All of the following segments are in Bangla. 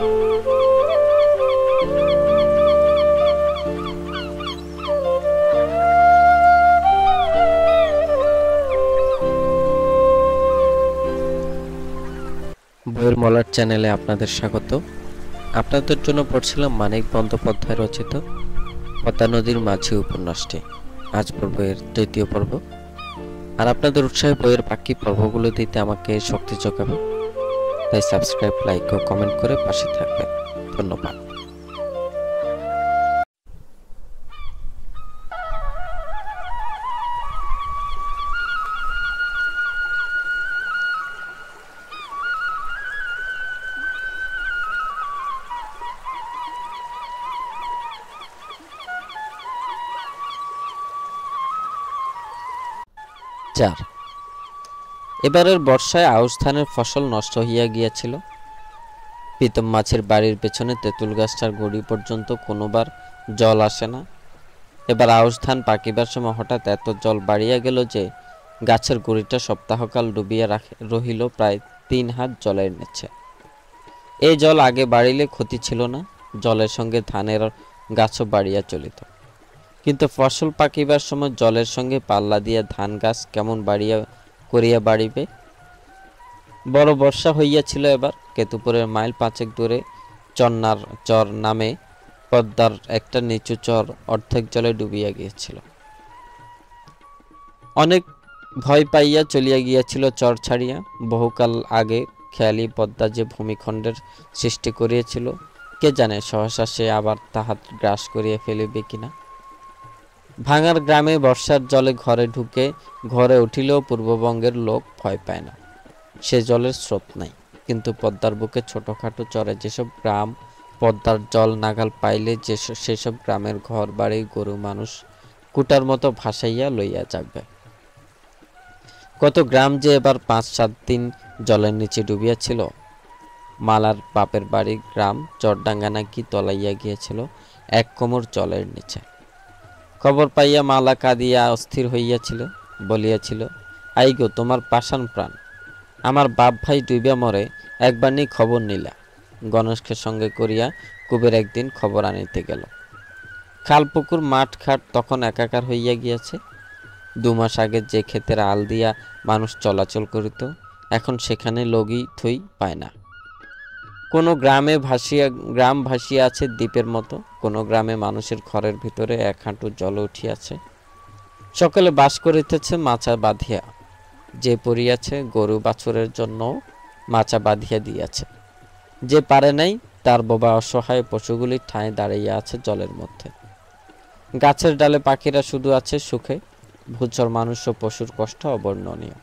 বইয়ের মলার চ্যানেলে আপনাদের স্বাগত। আপনাদের জন্য পড়ছিলাম মানিক বন্দ্যোপাধ্যায় রচিত পদ্মা নদীর মাঝি উপন্যাসটি। আজ পর্ব এর দ্বিতীয় পর্ব। আর আপনাদের উৎসাহে বইয়ের বাকি পর্বগুলো দিতে আমাকে শক্তি যোগাবে, তাই সাবস্ক্রাইব, লাইক ও কমেন্ট করে পাশে থাকবেন। ধন্যবাদ। এবারের বর্ষায় আউশ ধানের ফসল নষ্ট হইয়া গিয়াছিল। প্রীতম মাছের বাড়ির পেছনে তেঁতুল গাছটার গড়ি পর্যন্ত কোনোবার জল আসে না। এবার আউশ ধান পাকিবার সময় হঠাৎ এত জল বাড়িয়া গেল যে গাছের গড়িটা সপ্তাহকাল ডুবিয়া রহিল প্রায় 3 হাত জলের নিচে। এই জল আগে বাড়িলে ক্ষতি ছিল না, জলের সঙ্গে ধানের গাছও বাড়িয়া চলিত। কিন্তু ফসল পাকিবার সময় জলের সঙ্গে পাল্লা দিয়া ধান গাছ কেমন করিয়া বাড়িবে। বড় বর্ষা হইয়াছিল এবার। কেতুপুরের মাইল 5 দূরে চন্নার চর নামে পদ্মার একটা নিচু চর অর্ধেক জলে ডুবিয়া গিয়েছিল। অনেক ভয় পাইয়া চলিয়া গিয়াছিল চর ছাড়িয়া। বহুকাল আগে খেয়ালি পদ্মা যে ভূমিখণ্ডের সৃষ্টি করিয়াছিল, কে জানে সহসা সে আবার তাহার গ্রাস করিয়া ফেলিবে কিনা। ভাঙার গ্রামে বর্ষার জলে ঘরে ঢুকে ঘরে উঠিলেও পূর্ববঙ্গের লোক ভয় পায় না, সে জলের স্রোত নাই। কিন্তু পদ্মার বুকে ছোটখাটো চরে যেসব গ্রাম পদ্মার জল নাগাল পাইলে সেসব গ্রামের ঘর বাড়ি গরু মানুষ কুটার মতো ভাসাইয়া লইয়া যাবে। কত গ্রাম যে এবার 5-7 দিন জলের নিচে ডুবিয়াছিল। মালার বাপের বাড়ি গ্রাম চরডাঙ্গা নাকি তলাইয়া গিয়েছিল 1 কোমর জলের নিচে। খবর পাইয়া মালা কাঁদিয়া অস্থির হইয়াছিল, বলিয়াছিল, আই গো তোমার পাষাণ প্রাণ, আমার বাপ ভাই ডুবিয়া মরে, একবার নি খবর নিলা। গণেশকে সঙ্গে করিয়া কুবের একদিন খবর আনিতে গেল। খালপুকুর মাঠ ঘাট তখন একাকার হইয়া গিয়াছে। 2 মাস আগে যে ক্ষেতের আল দিয়া মানুষ চলাচল করিত, এখন সেখানে লগি থই পায় না। কোনো গ্রাম ভাসিয়া আছে দ্বীপের মতো, কোনো গ্রামে মানুষের ঘরের ভিতরে 1 হাঁটু জল উঠিয়াছে। সকলে বাস করিতেছে মাচা বাঁধিয়া, যে পড়িয়াছে গরু বাছুরের জন্য মাচা বাঁধিয়া দিয়াছে, যে পারে নাই তার বোবা অসহায় পশুগুলি ঠাঁই দাঁড়াইয়া আছে জলের মধ্যে। গাছের ডালে পাখিরা শুধু আছে সুখে, ভূচর মানুষ ও পশুর কষ্ট অবর্ণনীয়।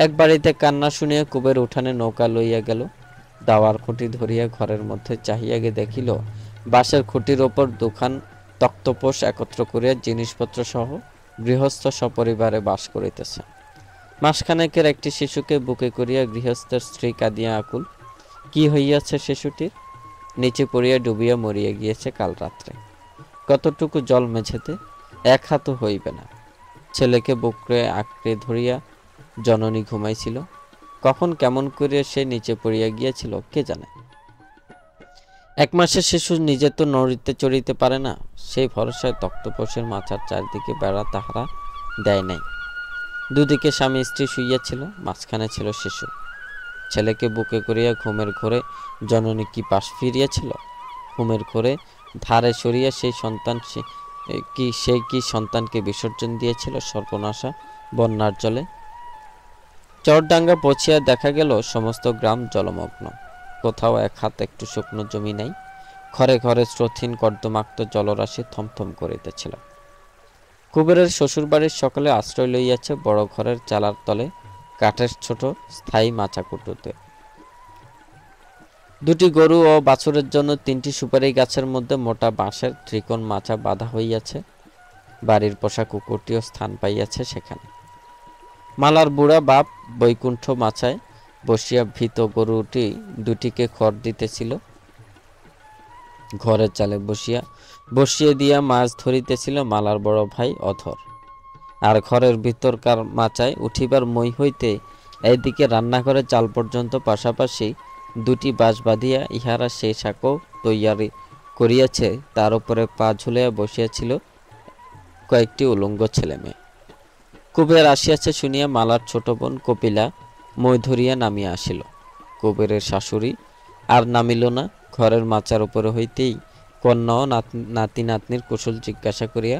এক বাড়িতে কান্না শুনিয়া কুবের উঠানে নৌকা লইয়া গেল। দাওয়ার খুঁটি ধরিয়া ঘরের মধ্যে চাহিয়া গিয়ে দেখিল বাঁশের খুঁটির ওপর 2খান তক্তপোষ একত্র করিয়া জিনিসপত্র সহ গৃহস্থ সপরিবারে বাস করিতেছে। মাসখানেকের একটি শিশুকে বুকে করিয়া গৃহস্থের স্ত্রী কাঁদিয়া আকুল। কি হইয়াছে শিশুটির? নিচে পড়িয়া ডুবিয়া মরিয়া গিয়েছে কাল রাত্রে। কতটুকু জল মেঝেতে? 1 হাতও হইবে না। ছেলেকে বুকে আঁকড়ে ধরিয়া জননী ঘুমাইছিল। কখন কেমন করিয়া সে নিচে পড়িয়া গিয়েছিল কে জানে। 1 মাসের শিশু নিজে তো নড়িতে চড়িতে পারে না, সেই ভরসায় তক্তপোষের মাচার চারদিকে বেড়া তাহারা দেয় নাই। দুদিকে স্বামী স্ত্রী শুইয়াছিল, মাঝখানে ছিল শিশু। ছেলেকে বুকে করিয়া ঘুমের ঘোরে জননী কি পাশ ফিরিয়াছিল? ঘুমের ঘোরে ধারে সরিয়া সেই সন্তানকে বিসর্জন দিয়েছিল সর্বনাশা বন্যার জলে। চরডাঙ্গা পৌঁছিয়া দেখা গেল সমস্ত গ্রাম জলমগ্ন। কোথাও 1 হাত একটু শুকনো জমি নাই। ঘরে ঘরে স্রোতহীন কর্দমাক্ত জলরাশি থমথম করিতেছিল। কুবেরের শ্বশুরবাড়ির সকলে আশ্রয় লইয়াছে বড় ঘরের চালার তলে কাঠের ছোট স্থায়ী মাচা কুটুতে। 2টি গরু ও বাছুরের জন্য 3টি সুপারি গাছের মধ্যে মোটা বাঁশের ত্রিকোণ মাচা বাঁধা হইয়াছে। বাড়ির পোষা কুকুরটিও স্থান পাইয়াছে সেখানে। মালার বুড়া বাপ বৈকুণ্ঠ মাচায় বসিয়া ভীত গরুটি 2টিকে খড় দিতেছিল। ঘরের চালে বসিয়ে দিয়া মাছ ধরিতেছিল মালার বড় ভাই অধর। আর ঘরের ভিতরকার মাচায় উঠিবার মই হইতে এইদিকে রান্নাঘরের চাল পর্যন্ত পাশাপাশি দুটি বাঁশ বাঁধিয়া ইহারা সেই সাঁকো তৈয়ারি করিয়াছে, তার উপরে পা ঝুলিয়া বসিয়াছিল কয়েকটি উলঙ্গ ছেলে মেয়ে। কুবের আসিয়াছে শুনিয়া মালার ছোট বোন কপিলা মই ধরিয়া নামিয়া আসিল। কুবেরের শাশুড়ি আর নামিল না। ঘরের মাচার উপরে হইতেই কন্যা ও নাতি নাতনির কুশল জিজ্ঞাসা করিয়া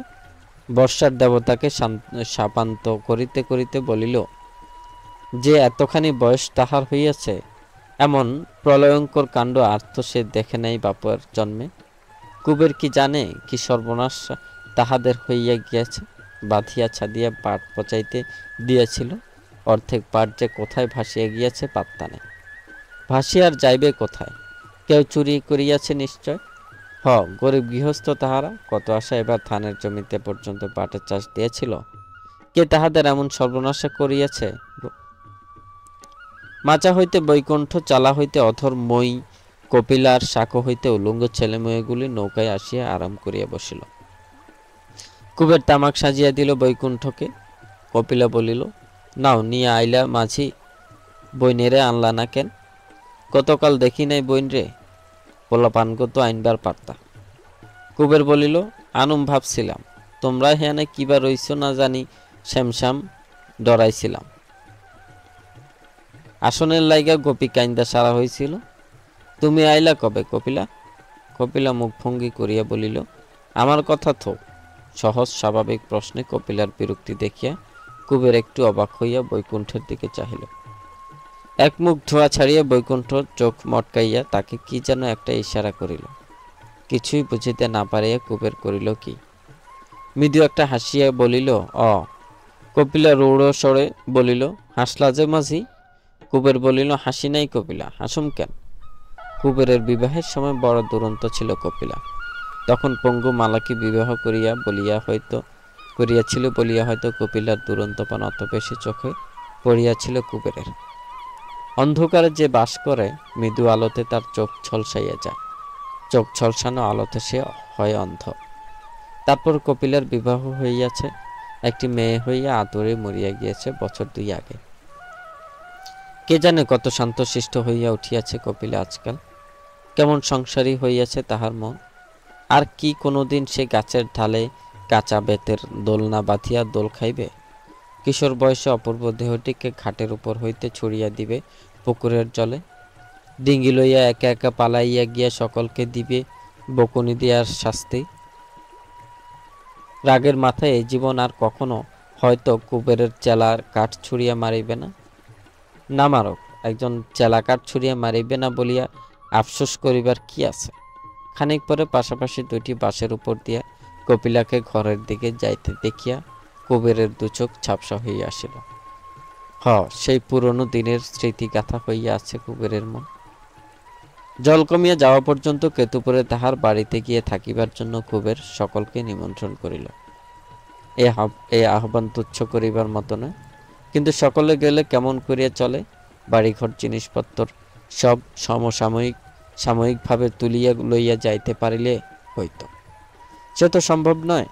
বর্ষার দেবতাকে শাপান্ত করিতে করিতে বলিল, যে এতখানি বয়স তাহার হইয়াছে, এমন প্রলয়ঙ্কর কাণ্ড আর তো সে দেখে নাই বাপের জন্মে। কুবের কি জানে কি সর্বনাশ তাহাদের হইয়া গিয়াছে? বাঁধিয়া ছাদিয়া পাট পচাইতে দিয়াছিল, অর্ধেক পাট যে কোথায় ভাসিয়া গিয়াছে পাত্তা নেই। ভাসিয়ার যাইবে কোথায়? কেউ চুরি করিয়াছে নিশ্চয়। গরিব গৃহস্থ তাহারা, কত আশা এবার ধানের জমিতে পর্যন্ত পাটের চাষ দিয়েছিল। কে তাহাদের এমন সর্বনাশা করিয়াছে? মাচা হইতে বৈকুণ্ঠ, চালা হইতে অধর মই, কপিলার শাঁখো হইতে উলঙ্গ ছেলেমেয়েগুলি নৌকায় আসিয়া আরাম করিয়া বসিল। কুবের তামাক সাজিয়া দিল বৈকুণ্ঠকে। কপিলা বলিল, নাও নিয়ে আইলা মাঝি, বইনেরে আনলা না কেন? গতকাল দেখি নাই বইন রে, পোলাপানগো তো আইনবার পারতা। কুবের বলিল, আনুম ভাবছিলাম, তোমরা হেয়ানে কিবা রইছ না জানি, শ্যামশ্যাম ডরাইছিলাম। আসনের লাইগা গোপী কাইন্দা সারা হয়েছিল। তুমি আইলা কবে কপিলা? কপিলা মুখ ভঙ্গি করিয়া বলিল, আমার কথা থো। সহজ স্বাভাবিক প্রশ্নে কপিলার বিরক্তি দেখিয়া কুবের একটু অবাক হইয়া বৈকুণ্ঠের দিকে চাহিল। এক মুখ ধোঁয়া ছাড়িয়া বৈকুণ্ঠ চোখ মটকাইয়া তাকে কি যেন একটা ইশারা করিল। কিছুই বুঝিতে না পারিয়া কুবের করিল কি? মৃদু একটা হাসিয়া বলিল, কপিলা রৌড় স্বরে বলিল, হাসলা যে মাঝি? কুবের বলিল, হাসি নাই কপিলা, হাসুম কেন? কুবেরের বিবাহের সময় বড় দুরন্ত ছিল কপিলা। তখন পঙ্গু মালাকে বিবাহ করিয়াছিল বলিয়া হয়তো কপিলার দুরন্তপান অত বেশি চোখে পড়িয়াছিল কুবেরের। অন্ধকারে যে বাস করে, মৃদু আলোতে তার চোখ ছলসাইয়া যায়। চোখ ছলসানো আলোতে সে হয় অন্ধ। তারপর কপিলার বিবাহ হইয়াছে, একটি মেয়ে হইয়া আদরে মরিয়া গিয়েছে বছর 2 আগে। কে জানে কত শান্তশিষ্ট হইয়া উঠিয়াছে কপিলা আজকাল। কেমন সংসারী হইয়াছে তাহার মন। আর কি কোনোদিন সে গাছের ঢালে কাঁচা বেতের দোলনা বাঁধিয়া দোল খাইবে? কিশোর বয়সে অপূর্ব দেহটিকে ঘাটের উপর হইতে ছড়িয়া দিবে পুকুরের জলে। ডিঙ্গি লইয়া একা একা পালাইয়া গিয়া সকলকে দিবে বকুনি দিয়ার শাস্তি। রাগের মাথায় এই জীবন আর কখনো হয়তো কুবেরের চেলার কাঠ ছুঁড়িয়া মারিবে না। না মারক, একজন চেলা কাঠ ছুঁড়িয়া মারিবে না বলিয়া আফসোস করিবার কি আছে? খানিক পরে পাশাপাশি 2টি বাঁশের উপর দিয়া কপিলাকে ঘরের দিকে যাইতে দেখিয়া কুবেরের 2 চোখ ঝাপসা হইয়া আসিল। সেই পুরনো দিনের স্মৃতিগাথা হইয়া আছে কুবেরের মন। জল কমিয়া যাওয়া পর্যন্ত কেতুপুরে তাহার বাড়িতে গিয়ে থাকিবার জন্য কুবের সকলকে নিমন্ত্রণ করিল। এই আহ্বান তুচ্ছ করিবার মতো নয়, কিন্তু সকলে গেলে কেমন করিয়া চলে? বাড়িঘর জিনিসপত্র সব সাময়িকভাবে তুলিয়া লইয়া যাইতে পারিলে হইত। সে তো সম্ভব নয়।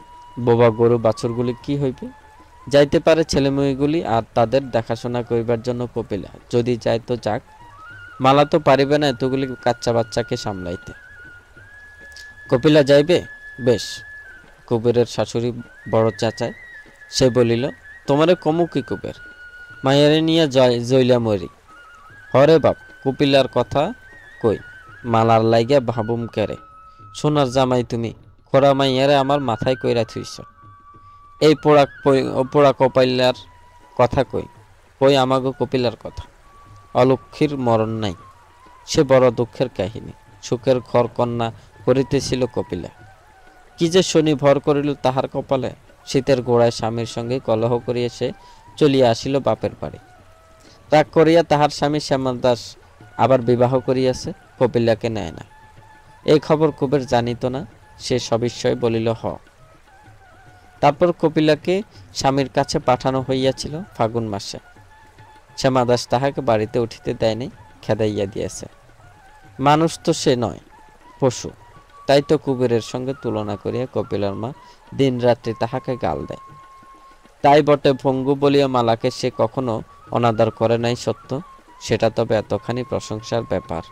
বোবা গরু বাছুরগুলি কি হইবে? যাইতে পারে ছেলেমেয়েগুলি, আর তাদের দেখাশোনা করিবার জন্য কপিলা। যদি যায় তো যাক, মালা তো পারিবে না এতগুলি কাচ্চা বাচ্চাকে সামলাইতে। কপিলা যাইবে? বেশ। কুবেরের শাশুড়ি বড় চাচায়, সে বলিল, তোমারে কমু কি কুবের, মায়েরে নিয়ে জইলা মরি। হরে বাপ, কপিলার কথা কই, মালার লাইগা ভাবুম কেরে। সোনার জামাই তুমি, খোড়া মাইয়ারে আমার মাথায় কইরা থুইছ। এই পোড়া কপাইলার কথা কই আমাগো কপিলার কথা। অলক্ষীর মরণ নাই, সে বড় দুঃখের কাহিনী। সুখের ঘর কন্যা করিতেছিল কপিলা, কি যে শনি ভর করিল তাহার কপালে। শীতের গোড়ায় স্বামীর সঙ্গে কলহ করিয়া সে চলিয়া আসিল বাপের বাড়ি। রাগ করিয়া তাহার স্বামী শ্যামদাস আবার বিবাহ করিয়াছে, কপিলাকে নেয় না। এই খবর কুবের জানিত না। সে সবিস্ময়ে বলিল, তারপর কপিলাকে স্বামীর কাছে পাঠানো হইয়াছিল ফাগুন মাসে। শ্যামাদাস তাহাকে বাড়িতে উঠিতে দেয়নি, খেদাইয়া দিয়েছে। মানুষ তো সে নয়, পশু। তাই তো কুবেরের সঙ্গে তুলনা করিয়া কপিলার মা দিন রাত্রি তাহাকে গাল দেয়। তাই বটে, ভঙ্গু বলিয়া মালাকে সে কখনো অনাদর করে নাই সত্য, সেটা তবে এতখানি প্রশংসার ব্যাপার।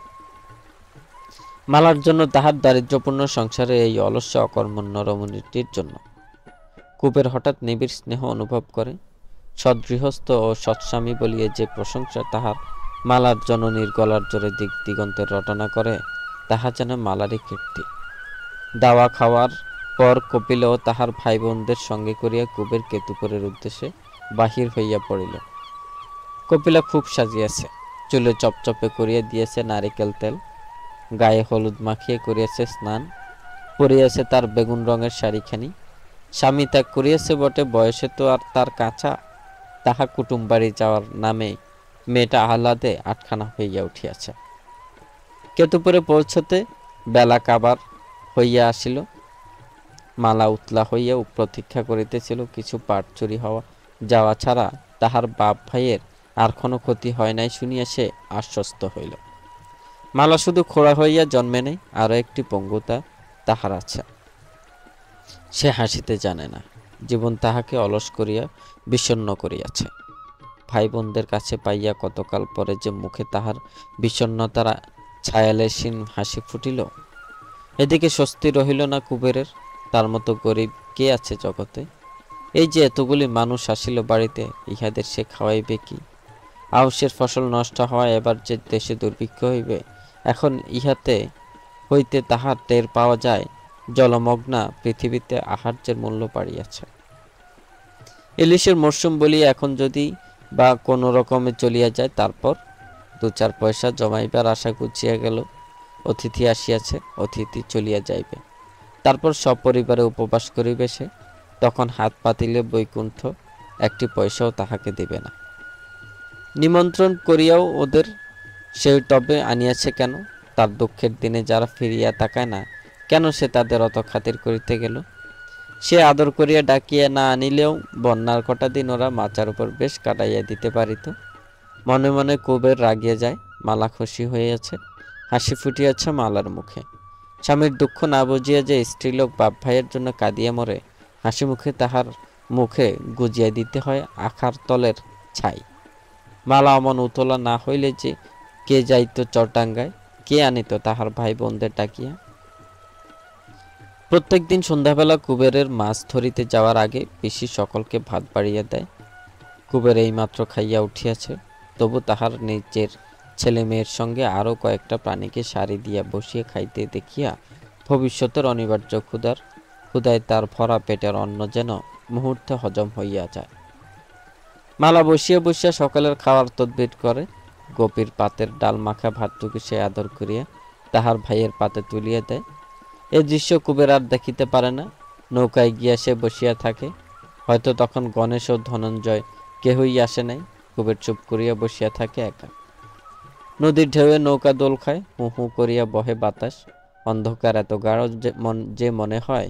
মালার জন্য, তাহার দারিদ্র্যপূর্ণ সংসারে এই অলস্য অকর্মণ্য রমণীটির জন্য। কুবের হঠাৎ নিবিড় স্নেহ অনুভব করে। সৎগৃহস্থ ও সৎস্বামী বলিয়ে যে প্রশংসা তাহার মালার জননীর গলার জোরে দিক দিগন্তের রটনা করে, তাহা যেন মালারই কীর্তি। দাওয়া খাওয়ার পর কপিলও তাহার ভাই বোনদের সঙ্গে করিয়া কুবের কেতুপুরের উদ্দেশ্যে বাহির হইয়া পড়িল। কপিলা খুব সাজিয়াছে, চুলে চপচপে করিয়া দিয়েছে নারিকেল তেল, গায়ে হলুদ মাখিয়ে করিয়াছে স্নান, পরিয়াছে তার বেগুন রঙের শাড়িখানি। স্বামী ত্যাগ করিয়াছে বটে, বয়সে তো আর তার কাঁচা। তাহা কুটুম বাড়ি যাওয়ার নামে মেয়েটা আহ্লাদে আটখানা হইয়া উঠিয়াছে। কেতুপুরে পৌঁছতে বেলা কাবার হইয়া আসিল। মালা উতলা হইয়া প্রতীক্ষা করিতেছিল কিছু পাট চুরি হওয়া যাওয়া ছাড়া তাহার বাপ ভাইয়ের আর কোনো ক্ষতি হয় নাই শুনিয়া সে আশ্বস্ত হইল। মালা শুধু খোড়া হইয়া জন্মে নেই, আরও একটি পঙ্গুতা তাহার আছে। সে হাসিতে জানে না, জীবন তাহাকে অলস করিয়া বিষণ্ণ করিয়াছে। ভাই বোনদের কাছে পাইয়া কতকাল পরে যে মুখে তাহার বিষণ্ণতার ছায়ালেশীন হাসি ফুটিল। এদিকে স্বস্তি রহিল না কুবেরের। তার মতো গরিব কে আছে জগতে? এই যে এতগুলি মানুষ আসিল বাড়িতে, ইহাদের সে খাওয়াইবে কি? আউশের ফসল নষ্ট হওয়া, এবার যে দেশে দুর্ভিক্ষ হইবে, এখন ইহাতে হইতে তাহার টের পাওয়া যায় জলমগ্না পৃথিবীতে আহার্যের মূল্য বাড়িয়াছে। ইলিশের মরশুম বলিয়া এখন যদি বা কোনো রকমে চলিয়া যায়, তারপর দু চার পয়সা জমাইবার আশা গুছিয়া গেল। অতিথি আসিয়াছে, অতিথি চলিয়া যাইবে, তারপর সপরিবারে উপবাস করিবে সে। তখন হাত পাতিলে বৈকুণ্ঠ একটি পয়সাও তাহাকে দিবে না। নিমন্ত্রণ করিয়াও ওদের সেই টবে আনিয়াছে কেন? তার দুঃখের দিনে যারা ফিরিয়া তাকায় না, কেন সে তাদের অত খাতির করিতে গেল? সে আদর করিয়া ডাকিয়া না আনিলেও বন্যার কটা দিন ওরা মাচার উপর বেশ কাটাইয়া দিতে পারিত। মনে মনে কুবের রাগিয়া যায়। মালা খুশি হইয়াছে, হাসি ফুটিয়াছে মালার মুখে। স্বামীর দুঃখ না বুঝিয়া যে স্ত্রীলোক বাপ ভাইয়ের জন্য কাঁদিয়া মরে, হাসি মুখে তাহার মুখে গুজিয়া দিতে হয় আখার তলের ছাই। মালা অমন উতলা না হইলে যে কে যাইত চরটাঙ্গায়, কে আনিত তাহার ভাই বোনদের ডাকিয়া? প্রত্যেক দিন সন্ধ্যাবেলা কুবেরের মাছ ধরিতে যাওয়ার আগে পিসি সকলকে ভাত বাড়িয়া দেয়। কুবের এইমাত্র খাইয়া উঠিয়াছে, তবু তাহার নিজের ছেলে মেয়ের সঙ্গে আরও কয়েকটা প্রাণীকে সারি দিয়া বসিয়ে খাইতে দেখিয়া ভবিষ্যতের অনিবার্য ক্ষুধায় তার ভরা পেটের অন্ন যেন মুহূর্তে হজম হইয়া যায়। মালা বসিয়া বসিয়া সকালের খাওয়ার তদবির করে। গোপীর পাতের ডাল মাখা ভাতটুকু সে আদর করিয়া তাহার ভাইয়ের পাতে তুলিয়া দেয়। এ দৃশ্য কুবের আর দেখিতে পারে না। নৌকায় গিয়া সে বসিয়া থাকে। হয়তো তখন গণেশ ও ধনঞ্জয় কেহই আসে নাই। কুবের চুপ করিয়া বসিয়া থাকে একা। নদীর ঢেউয়ে নৌকা দোল খায়, হু হু করিয়া বহে বাতাস। অন্ধকার এত গাঢ় যে মনে হয়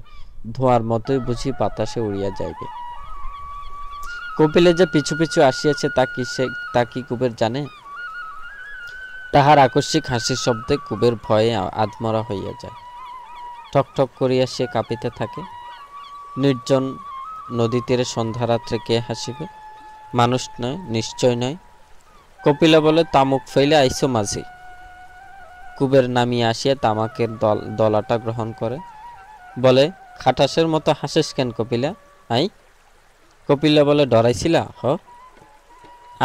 ধোঁয়ার মতোই বুঝি বাতাসে উড়িয়া যাইবে। কপিলে যে পিছু পিছু আসিয়াছে তা কি কুবের জানে? তাহার আকস্মিক হাসির শব্দে কুবের ভয়ে আধমরা হইয়া যায়। ঠক ঠক করিয়া সে কাঁপিতে থাকে। নির্জন নদী তীরে সন্ধ্যারাত্রে কে হাসিবে? মানুষ নয়, নিশ্চয় নয়। কপিলা বলে, তামুক ফেলে আইসো মাঝি। কুবের নামিয়ে আসিয়া তামাকের দলাটা গ্রহণ করে। বলে, খাটাসের মতো হাসিস কেন কপিলা? আই? কপিলা বলে, ডরাইছিলা? হ।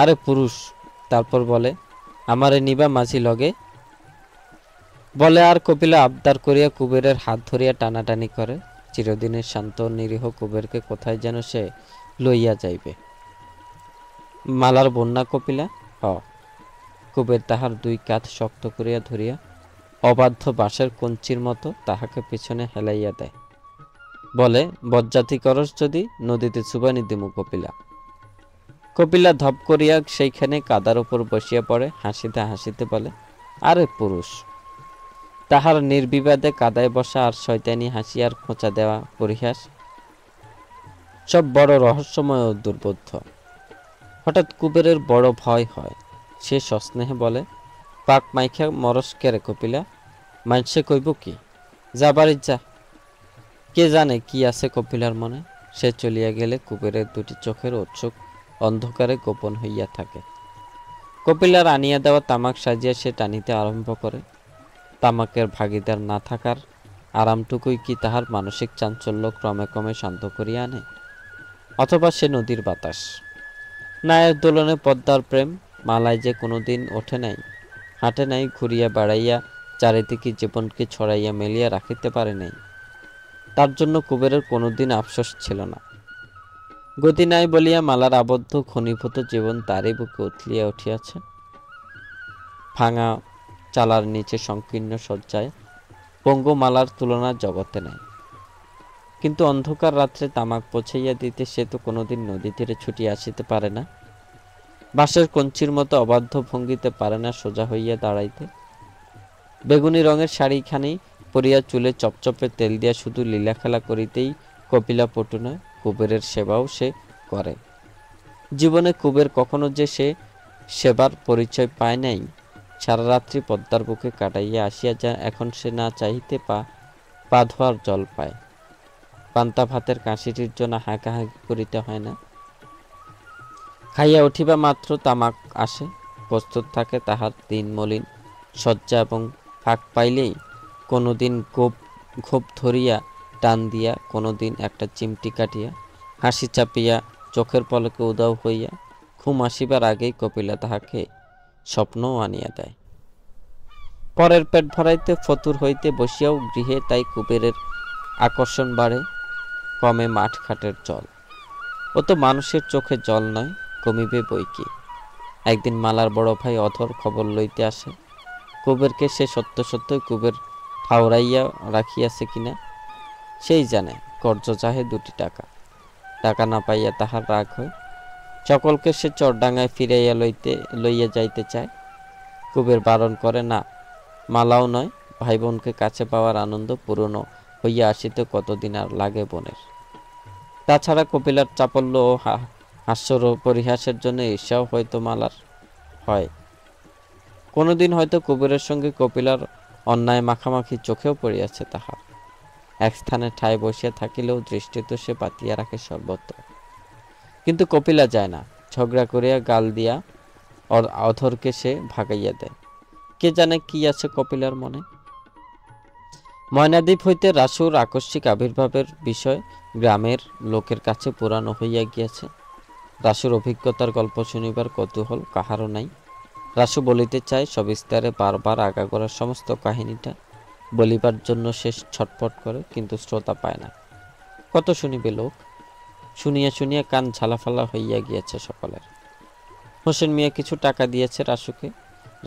আরে পুরুষ। তারপর বলে, আমারে নিবা মাঝি লগে? বলে আর কপিলা আবদার করিয়া কুবেরের হাত ধরিয়া টানাটানি করে। চিরদিনের শান্ত নিরীহ কুবেরকে কোথায় যেন সে লইয়া যাইবে। মালার বন্যা কপিলা? হ। কুবের তাহার দুই কাঁধ শক্ত করিয়া ধরিয়া অবাধ্য বাঁশের কঞ্চির মতো তাহাকে পিছনে হেলাইয়া দেয়। বলে, বজ্জাতি করস যদি নদীতে চুবানি দিমু কপিলা। কপিলা ধপ করিয়া সেইখানে কাদার উপর বসিয়া পড়ে। হাসিতে হাসিতে বলে, আরে পুরুষ। তাহার নির্বিবাদে কাদায় বসা আর শয়তানি হাসি আর খোঁচা দেওয়া পরিহাস সব বড় রহস্যময় ও দুর্বোধ্য। হঠাৎ কুবেরের বড় ভয় হয়। সে সস্নেহে বলে, পাক মাইখা মরস কেরে কপিলা? মাইনসে কইব কি? যা বাড়ি যা। কে জানে কি আছে কপিলার মনে? সে চলিয়া গেলে কুবেরের দুটি চোখের উৎসুক অন্ধকারে গোপন হইয়া থাকে। কপিলার আনিয়া দেওয়া তামাক সাজিয়া সে টানিতে আরম্ভ করে। তামাকের ভাগিদার না থাকার আরামটুকুই কি তাহার মানসিক চাঞ্চল্য ক্রমে ক্রমে শান্ত করিয়া আনে, অথবা সে নদীর বাতাস? নায়ের দোলনে পদ্মার প্রেম মালায় যে কোনোদিন ওঠে নাই, হাঁটে নাই, ঘুরিয়া বেড়াইয়া চারিদিকে জীবনকে ছড়াইয়া মেলিয়া রাখিতে পারে নাই। তার জন্য কুবেরের কোনোদিন আফসোস ছিল না। গতি নাই বলিয়া মালার আবদ্ধ ঘনীভূত জীবন তারই বুকে উথলিয়া উঠিয়াছে। ভাঙা চালার নিচে সংকীর্ণ শয্যায় পঙ্গু মালার তুলনা জগতে নাই। কিন্তু অন্ধকার রাত্রে তামাক পছাইয়া দিতে সে তো কোনোদিন নদী তীরে ছুটিয়া আসিতে পারে না। বাঁশের কঞ্চির মতো অবাধ্য ভঙ্গিতে পারে না সোজা হইয়া দাঁড়াইতে। বেগুনি রঙের শাড়িখানি পরিয়া চুলে চপচপে তেল দিয়া শুধু লীলা খেলা করিতেই কপিলা পটু নয়, কুবেরের সেবাও সে করে। জীবনে কুবের কখনো যে সে সেবার পরিচয় পায় নাই। সারা রাত্রি পদ্মার বুকে কাটাইয়া আসিয়া যা এখন সে না চাহিতে পা ধোয়ার জল পায়। পান্তা ভাতের কাশিটির জন্য হাঁকাহাঁকি করিতে হয় না। খাইয়া উঠিবা মাত্র তামাক আসে, প্রস্তুত থাকে তাহার দিন মলিন শয্যা, এবং ফাঁক পাইলেই কোনোদিন ঘোপ ধরিয়া টান দিয়া, কোনোদিন একটা চিমটি কাটিয়া, হাসি চাপিয়া চোখের পলকে উদাও হইয়া ঘুম আসিবার আগেই কপিলা তাহাকে স্বপ্নও আনিয়া দেয়। পরের পেট ভরাইতে ফতুর হইতে বসিয়াও গৃহে তাই কুবেরের আকর্ষণ বাড়ে, কমে মাঠ ঘাটের জল। ও তো মানুষের চোখে জল নয়, কমিবে বই কি। একদিন মালার বড় ভাই অধর খবর লইতে আসে। কুবেরকে সে সত্য সত্যই কুবের ঠাউরাইয়া রাখিয়াছে কিনা সেই জানে। কর্জ চাহে 2 টাকা। টাকা না পাইয়া তাহার রাগ হয়। সকলকে সে চরডাঙ্গায় ফিরাইয়া লইয়া যাইতে চায়। কুবের বারণ করে, না, মালাও নয়, ভাই বোনকে কাছে পাওয়ার আনন্দ পূর্ণ হইয়া আসিতে কতদিন আর লাগে বোনের। তাছাড়া কপিলার চাপল্য ও হাস্যর পরিহাসের জন্য ঈর্ষাও হয়তো মালার হয়। কোনোদিন হয়তো কুবেরের সঙ্গে কপিলার অন্যায় মাখামাখি চোখেও পড়িয়াছে তাহার। এক স্থানে ঠায় বসিয়া থাকিলেও দৃষ্টি তো সে পাতিয়া রাখে সর্বত্র। কিন্তু কপিলা যায় না। ঝগড়া করিয়া গাল দিয়া অধরকে সে ভাগাইয়া দেয়। কে জানে কি আছে কপিলার মনে। ময়নাদ্বীপ হইতে রাসুর আকস্মিক আবির্ভাবের বিষয় গ্রামের লোকের কাছে পুরানো হইয়া গিয়াছে। রাসুর অভিজ্ঞতার গল্প শুনিবার কৌতূহল কাহারও নাই। রাসু বলিতে চায় সবিস্তারে, বারবার আগাগোড়া সমস্ত কাহিনীটা বলিবার জন্য সে ছটফট করে, কিন্তু শ্রোতা পায় না। কত শুনিবে লোক। শুনিয়া শুনিয়া কান ঝালাফালা হইয়া গিয়াছে সকলের। হোসেন মিয়া কিছু টাকা দিয়েছে রাসুকে।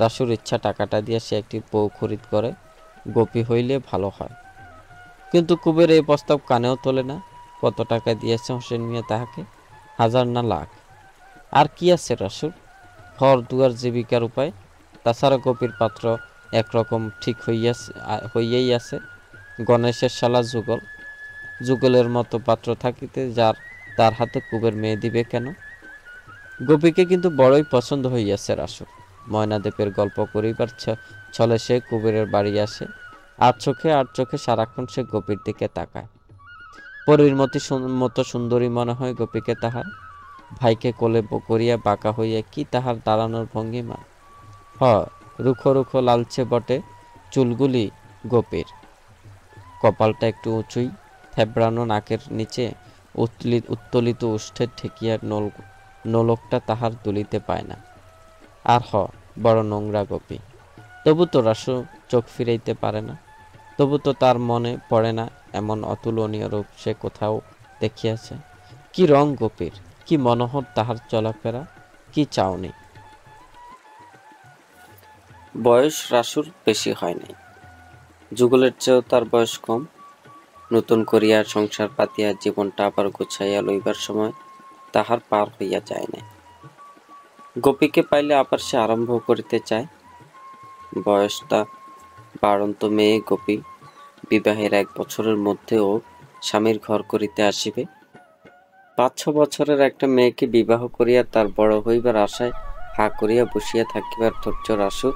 রাসুর ইচ্ছা টাকাটা দিয়া সে একটি বউ খরিদ করে, গোপী হইলে ভালো হয়। কিন্তু কুবের এই প্রস্তাব কানেও তোলে না। কত টাকা দিয়েছে হোসেন মিয়া তাহাকে? 1000 না লাখ। আর কি আছে রাসুর? ঘর দুয়ার, জীবিকার উপায়। তাছাড়া গোপীর পাত্র একরকম ঠিক হইয়াই আছে। গণেশের শালা যুগল। যুগলের মতো পাত্র থাকিতে তার হাতে কুবের মেয়ে দিবে কেন? গোপীকে কিন্তু বড়ই পছন্দ হইয়াছে রাসুর। ময়নাদেবের গল্প করিবার ছলে সে কুবেরের বাড়ি আসে। আর চোখে সারাক্ষণ সে গোপীর দিকে তাকায়। পরীর মতো সুন্দরী মনে হয় গোপীকে তাহার। ভাইকে কোলে করিয়া বাঁকা হইয়া কি তাহার দাঁড়ানোর ভঙ্গিমা! রুখো রুখো লালচে বটে চুলগুলি গোপীর। কপালটা একটু উঁচুই, থেবড়ানো নাকের নিচে উত্তোলিত ওষ্ঠের ঠেকিয়া নোলকটা তাহার তুলিতে পায় না। আর বড় নোংরা গোপী। তবু তো রাসু চোখ ফিরাইতে পারে না। তবু তো তার মনে পড়ে না এমন অতুলনীয় রূপ সে কোথাও দেখিয়াছে। কি রং গোপীর, কি মনোহর তাহার চলাফেরা, কি চাউনি! বয়স রাসুর বেশি হয় নাই। যুগলের চেয়েও তার বয়স কম। নতুন করিয়া সংসার পাতিয়া জীবনটা আবার গুছাইয়া লইবার সময় তাহার পার হইয়া যায় নাই। গোপীকে পাইলে আবার সে আরম্ভ করিতে চায়। বয়সটা বাড়ন্ত মেয়ে গোপী। বিবাহের 1 বছরের মধ্যেও স্বামীর ঘর করিতে আসিবে। 5-6 বছরের একটা মেয়েকে বিবাহ করিয়া তার বড় হইবার আশায় হা করিয়া বসিয়া থাকিবার ধৈর্য রাসুর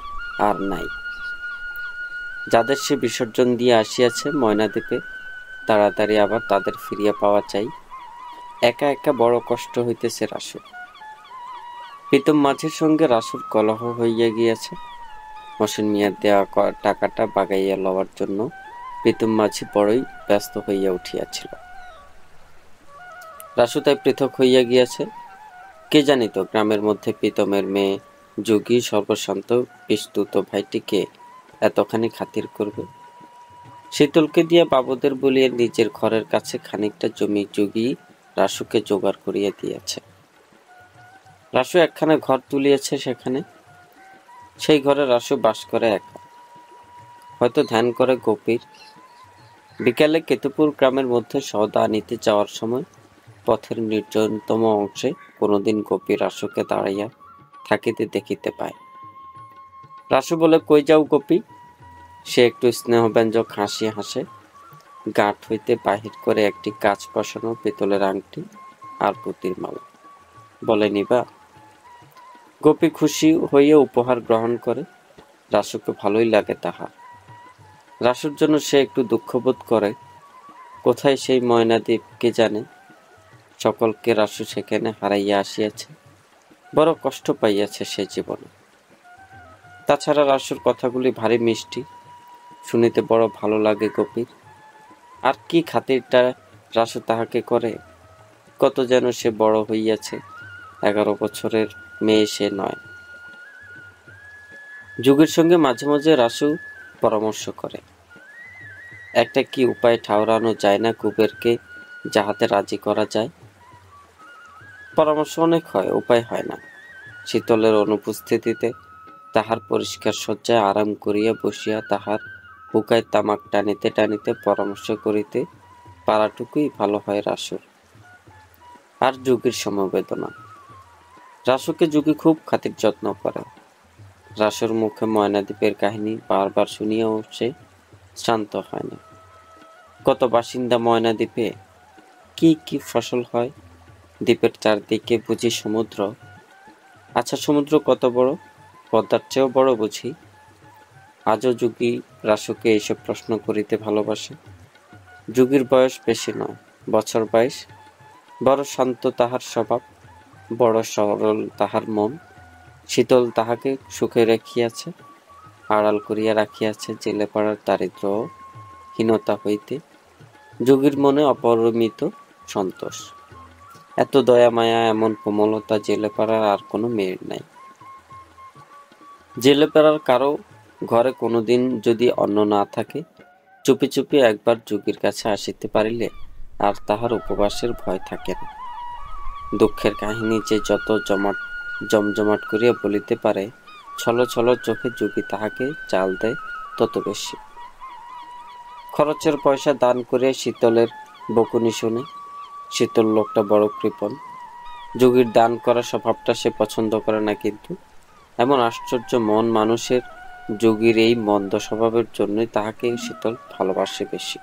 আর নাই। যাদের সে বিসর্জন দিয়ে আসিয়াছে ময়নাদ্বীপে, তাড়াতাড়ি আবার তাদের ফিরিয়া পাওয়া চাই। একা একা বড় কষ্ট হইতেছে রাসুর। প্রীতম মাঝির সঙ্গে রাসুর কলহ হইয়া গিয়াছে। মহসিন মিয়ার দেওয়া টাকাটা বাগাইয়া লওয়ার জন্য প্রীতম মাঝি বড়ই ব্যস্ত হইয়া উঠিয়াছিল। রাসু তাই পৃথক হইয়া গিয়াছে। কে জানিত গ্রামের মধ্যে প্রীতমের মেয়ে যোগী সর্বশান্ত বিস্তুত ভাইটিকে এতখানি খাতির করবে। শীতলকে দিয়া বাবুদের বলিয়া নিজের ঘরের কাছে খানিকটা জমি যোগী রাসুকে জোগাড় করিয়া দিয়াছে। রাসু একখানা ঘর তুলিয়াছে সেখানে। সেই ঘরে রাসু বাস করে একা, হয়তো ধ্যান করে গোপীর। বিকালে কেতুপুর গ্রামের মধ্যে সওদা আনিতে যাওয়ার সময় পথের নির্জনতম অংশে কোনোদিন গোপী রাসুকে দাঁড়াইয়া থাকিতে দেখিতে পায়। রাসু বলে, কই যাও গোপী? সে একটু স্নেহব্যঞ্জক হাসি হাসে। গাঁট হইতে বাহির করে একটি কাঁচ বসানো পিতলের আংটি আর পুঁতির মালা। বলে, নিবা? গোপী খুশি হইয়া উপহার গ্রহণ করে। রাসুকে ভালোই লাগে তাহার। রাসুর জন্য সে একটু দুঃখবোধ করে। কোথায় সেই ময়নাদ্বীপ কে জানে? সকলকে রাসু সেখানে হারাইয়া আসিয়াছে, বড় কষ্ট পাইয়াছে সে জীবনে। তাছাড়া রাসুর কথাগুলি ভারী মিষ্টি, শুনিতে বড় ভালো লাগে গোপীর। আর কি খাতিরটা রাসু তাহাকে করে! কত যেন সে বড় হইয়াছে, 11 বছরের মেয়ে সে নয়। যুগের সঙ্গে মাঝে মাঝে রাসু পরামর্শ করে, একটা কি উপায় ঠাউরানো যায় না কুবেরকে, যাহাতে রাজি করা যায়। পরামর্শ অনেক হয়, উপায় হয় না। শীতলের অনুপস্থিতিতে তাহার পরিষ্কার শয্যায় আরাম করিয়া বসিয়া তাহার হুকায় তামাক টানিতে টানিতে পরামর্শ করিতে পারাটুকুই ভালো হয় রাসুর। আর যুগীর সমবেদনা। রাসুকে যুগী খুব খাতির যত্ন করে। রাসুর মুখে ময়নাদ্বীপের কাহিনী বারবার শুনিয়াও সে শান্ত হয় না। কত বাসিন্দা ময়নাদ্বীপে, কি কি ফসল হয়, দ্বীপের চারদিকে বুঝি সমুদ্র। আচ্ছা, সমুদ্র কত বড়? পদ্মার চেয়েও বড় বুঝি? আজও যুগী রাসুকে এইসব প্রশ্ন করিতে ভালোবাসে। যুগীর বয়স বেশি নয়, বছর 22। বড় শান্ত তাহার স্বভাব, বড় সরল তাহার মন। শীতল তাহাকে সুখে রাখিয়াছে, আড়াল করিয়া রাখিয়াছে জেলেপাড়ার দারিদ্র ও হীনতা হইতে। যুগীর মনে অপরিমিত সন্তোষ। এত দয়া মায়া, এমন কোমলতা জেলেপাড়ার আর কোনো মেয়ের নাই। জেলেপাড়ার কারো ঘরে কোনোদিন যদি অন্ন না থাকে, চুপি চুপি একবার যুগীর কাছে আসিতে পারিলে আর তাহার উপবাসের ভয় থাকে না। দুঃখের কাহিনী যে যত জমজমাট করিয়া বলিতে পারে, ছলো ছলো চোখে যুগী তাহাকে চাল দেয় তত বেশি। খরচের পয়সা দান করিয়া শীতলের বকুনি শুনে। শীতল লোকটা বড় কৃপণ। যুগীর দান করা স্বভাবটা সে পছন্দ করে না, কিন্তু এমন আশ্চর্য মন মানুষের, যুগীর এই মন্দ স্বভাবের জন্যই তাহাকে শীতল ভালোবাসে বেশি।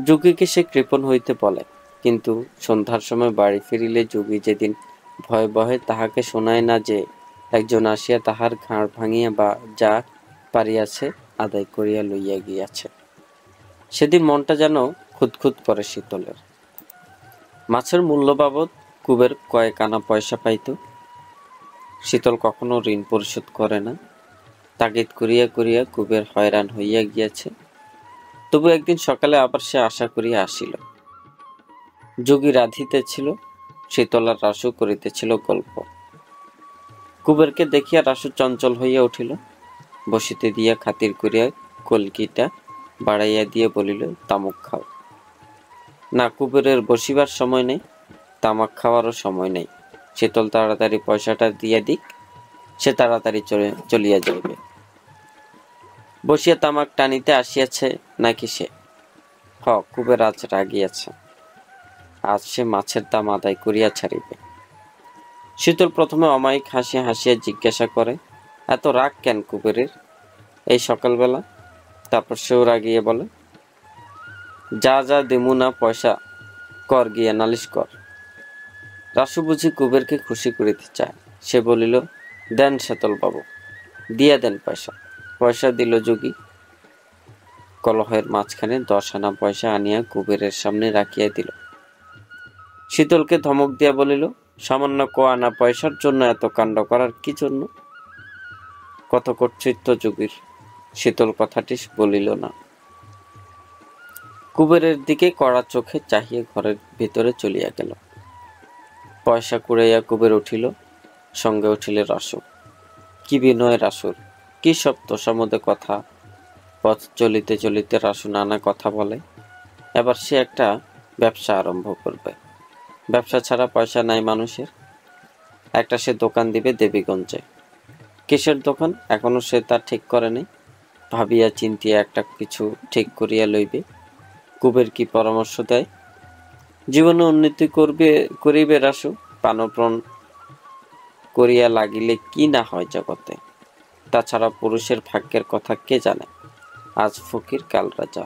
যুগীকে সে কৃপণ হইতে বলে, কিন্তু সন্ধ্যার সময় বাড়ি ফিরিলে যুগী যেদিন ভয়ে ভয়ে তাহাকে শোনায় না যে একজন আসিয়া তাহার ঘাড় ভাঙিয়া বা যা পারিয়াছে আদায় করিয়া লইয়া গিয়াছে, সেদিন মনটা যেন খুঁতখুত করে শীতলের। মাছের মূল্য বাবদ কুবের কয়েক আনা পয়সা পাইত। শীতল কখনো ঋণ পরিশোধ করে না। তাগিদ করিয়া করিয়া কুবের হয়রান হইয়া গিয়াছে। তবু একদিন সকালে আবার সে আশা করিয়া আসিল। যোগী রাঁধিতেছিল, শীতল আর রাসু করিতেছিল গল্প। কুবেরকে দেখিয়া রাসু চঞ্চল হইয়া উঠিল। বসিতে দিয়া খাতির করিয়া কলকিটা বাড়াইয়া দিয়ে বলিল, তামুক খাও। না, কুবেরের বসিবার সময় নেই, তামাক খাওয়ারও সময় নেই। শীতল তাড়াতাড়ি পয়সাটা দিয়া দিক, সে তাড়াতাড়ি চলিয়া যাইবে। বসিয়া তামাক টানিতে আসিয়াছে নাকি সে? কুবের আজ রাগিয়াছে। আজ সে মাছের দাম আদায় করিয়া ছাড়িবে। শীতল প্রথমে অমায়িক হাসিয়া হাসিয়া জিজ্ঞাসা করে, এত রাগ কেন কুবেরের এই সকালবেলা? তারপর সেও রাগিয়ে বলে, যা যা দিমু না পয়সা, কর গিয়া নালিশ কর। রাসু বুঝি কুবেরকে খুশি করিতে চায়। সে বলিল, দেন শীতল বাবু, দিয়া দেন পয়সা। পয়সা দিল যোগী। কলহের মাঝখানে 10 আনা পয়সা আনিয়া কুবেরের সামনে রাখিয়া দিল। শীতলকে ধমক দিয়া বলিল, সামান্য কোয়ানা পয়সার জন্য এত কাণ্ড করার কি জন্য? কত কর্তৃত্ব যোগীর, শীতল কথাটি বলিল না। কুবেরের দিকে কড়া চোখে চাহিয়ে ঘরের ভিতরে চলিয়া গেল। পয়সা কুড়াইয়া কুবের উঠিল, সঙ্গে উঠিলে রাসু। কি বিনয় রাসুর, কি সব তোষামোদে কথা। পথ চলিতে চলিতে রাসু নানা কথা বলে। এবার সে একটা ব্যবসা আরম্ভ করবে। ব্যবসা ছাড়া পয়সা নাই মানুষের। একটা সে দোকান দিবে দেবীগঞ্জে। কিসের দোকান এখনো সে তা ঠিক করে নাই। ভাবিয়া চিন্তিয়া একটা কিছু ঠিক করিয়া লইবে। কুবের কি পরামর্শ দেয়? জীবনে উন্নতি করিবে রাসু, প্রাণপণ করিয়া লাগিলে কি না হয় জগতে। তাছাড়া পুরুষের ভাগ্যের কথা কে জানে? আজ ফকির কাল রাজা।